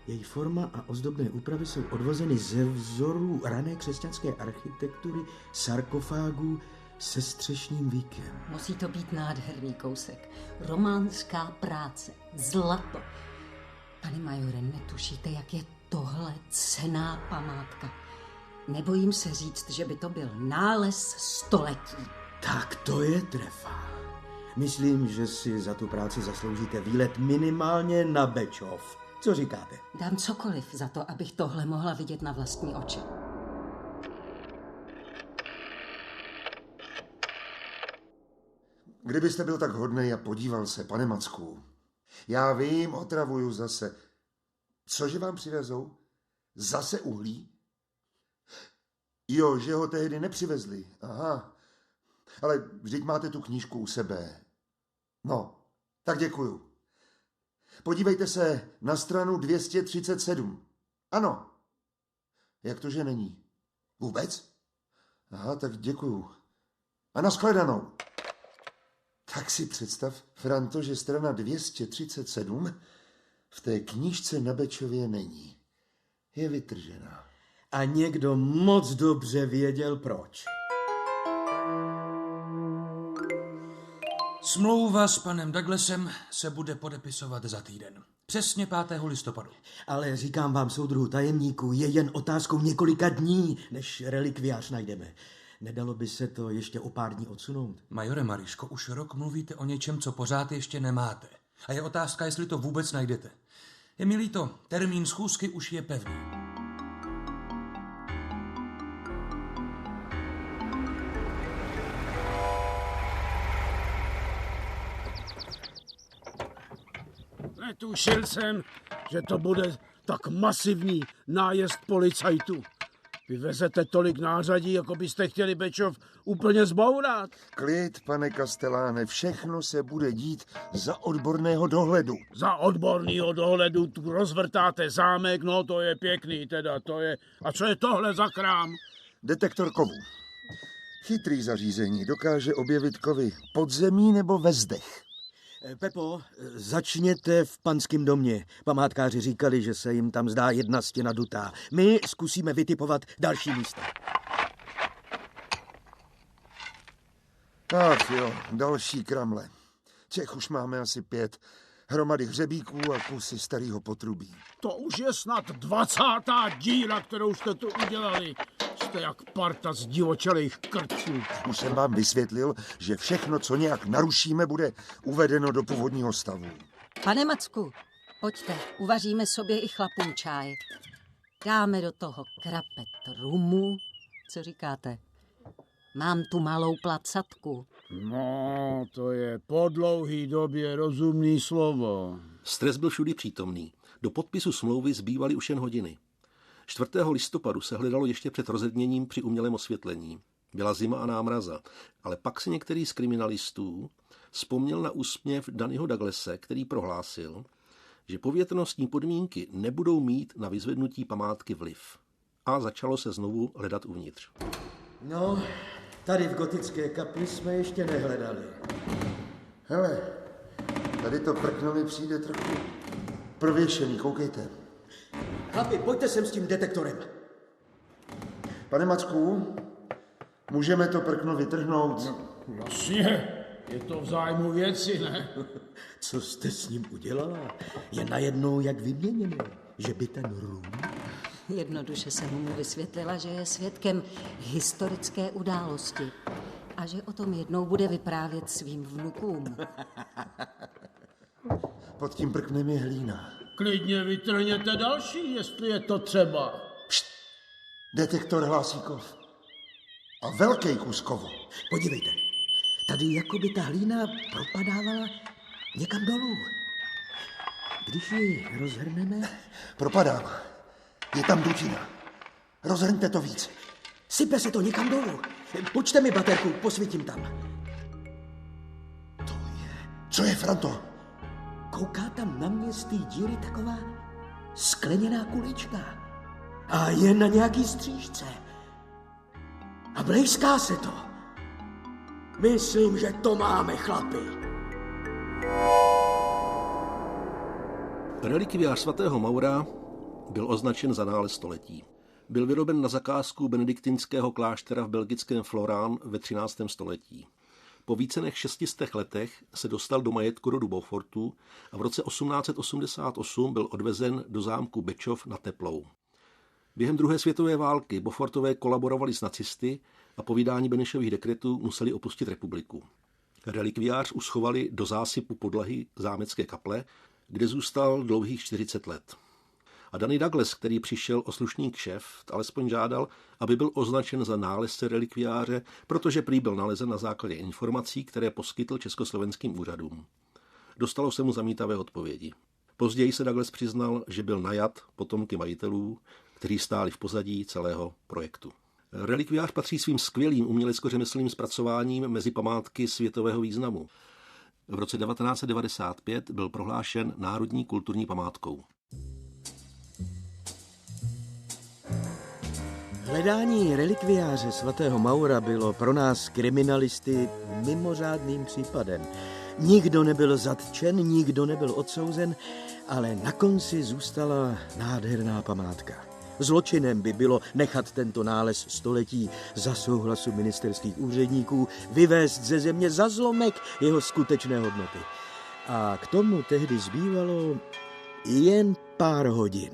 Její forma a ozdobné úpravy jsou odvozeny ze vzorů rané křesťanské architektury sarkofágů se střešním víkem. Musí to být nádherný kousek. Románská práce. Zlato. Pane majore, netušíte, jak je tohle cenná památka. Nebojím se říct, že by to byl nález století. Tak to je trefa. Myslím, že si za tu práci zasloužíte výlet minimálně na Bečov. Co říkáte? Dám cokoliv za to, abych tohle mohla vidět na vlastní oči. Kdybyste byl tak hodnej a podíval se, pane Macku. Já vím, otravuju zase. Cože vám přivezou? Zase uhlí? Jo, že ho tehdy nepřivezli. Aha. Ale vždyť máte tu knížku u sebe. No, tak děkuju. Podívejte se na stranu 237. Ano. Jak to, že není? Vůbec? Aha, tak děkuju. A nashledanou. Tak si představ, Franto, že strana 237 v té knížce na Bečově není. Je vytržená. A někdo moc dobře věděl proč. Smlouva s panem Douglasem se bude podepisovat za týden. Přesně 5. listopadu. Ale říkám vám, soudruhu tajemníků, je jen otázkou několika dní, než relikviář najdeme. Nedalo by se to ještě o pár dní odsunout? Majore Mariško, už rok mluvíte o něčem, co pořád ještě nemáte. A je otázka, jestli to vůbec najdete. Je mi líto, termín schůzky už je pevný. Netušil jsem, že to bude tak masivní nájezd policajtů. Vy vezete tolik nářadí, jako byste chtěli Bečov úplně zbourat. Klid, pane Kasteláne, všechno se bude dít za odborného dohledu. Za odborného dohledu tu rozvrtáte zámek, no to je pěkný teda, to je... A co je tohle za krám? Detektor kovů. Chytrý zařízení, dokáže objevit kovy pod zemí nebo ve zdech. Pepo, začněte v panském domě. Památkáři říkali, že se jim tam zdá jedna stěna dutá. My zkusíme vytipovat další místa. Tak jo, další kramle. Těch už máme asi 5. Hromady hřebíků a kusy starého potrubí. To už je snad 20. díra, kterou jste tu udělali. Jste jak parta z divočelých krců. Už jsem vám vysvětlil, že všechno, co nějak narušíme, bude uvedeno do původního stavu. Pane Macku, pojďte, uvaříme sobě i chlapům čaj. Dáme do toho krapet rumu. Co říkáte? Mám tu malou placatku. No, to je po dlouhý době rozumný slovo. Stres byl všudy přítomný. Do podpisu smlouvy zbývaly už jen hodiny. 4. listopadu se hledalo ještě před rozedněním při umělém osvětlení. Byla zima a námraza, ale pak si některý z kriminalistů vzpomněl na úsměv Dannyho Douglase, který prohlásil, že povětrnostní podmínky nebudou mít na vyzvednutí památky vliv. A začalo se znovu hledat uvnitř. No, tady v gotické kapli jsme ještě nehledali. Hele, tady to prkno mi přijde trochu prověšený, koukejte. Chlapi, pojďte sem s tím detektorem. Pane Macku, můžeme to prkno vytrhnout? No, jasně, je to v zájmu věci, ne? Co jste s ním udělala? Je najednou jak vyměněný, že by ten rum... Jednoduše jsem mu vysvětlila, že je svědkem historické události a že o tom jednou bude vyprávět svým vnukům. Pod tím prknem je hlína. Klidně vytrhněte další, jestli je to třeba. Pšt, detektor hlásí kov. A velký kus kovu. Podívejte, ta tady jako by ta hlína propadávala někam dolů. Když ji rozhrneme... Propadám. Je tam dutina. Rozhrňte to víc. Sype se to někam dolů. Počte mi baterku, posvítím tam. Co je, Franto? Kouká tam na mě z té díry taková skleněná kulička. A je na nějaký střížce. A blejská se to. Myslím, že to máme, chlapi. Relikviář svatého Maura byl označen za nález století. Byl vyroben na zakázku benediktinského kláštera v belgickém Florán ve 13. století. Po více než 600 letech se dostal do majetku rodu Beaufortů a v roce 1888 byl odvezen do zámku Bečov nad Teplou. Během druhé světové války Beaufortové kolaborovali s nacisty a po vydání Benešových dekretů museli opustit republiku. Relikviář uschovali do zásypu podlahy zámecké kaple, kde zůstal dlouhých 40 let. A Danny Douglas, který přišel o slušný kšeft, alespoň žádal, aby byl označen za nálezce relikviáře, protože prý byl nalezen na základě informací, které poskytl československým úřadům. Dostalo se mu zamítavé odpovědi. Později se Douglas přiznal, že byl najat potomky majitelů, kteří stáli v pozadí celého projektu. Relikviář patří svým skvělým umělecko-řemeslným zpracováním mezi památky světového významu. V roce 1995 byl prohlášen národní kulturní památkou. Hledání relikviáře svatého Maura bylo pro nás kriminalisty mimořádným případem. Nikdo nebyl zatčen, nikdo nebyl odsouzen, ale na konci zůstala nádherná památka. Zločinem by bylo nechat tento nález století za souhlasu ministerských úředníků vyvést ze země za zlomek jeho skutečné hodnoty. A k tomu tehdy zbývalo jen pár hodin.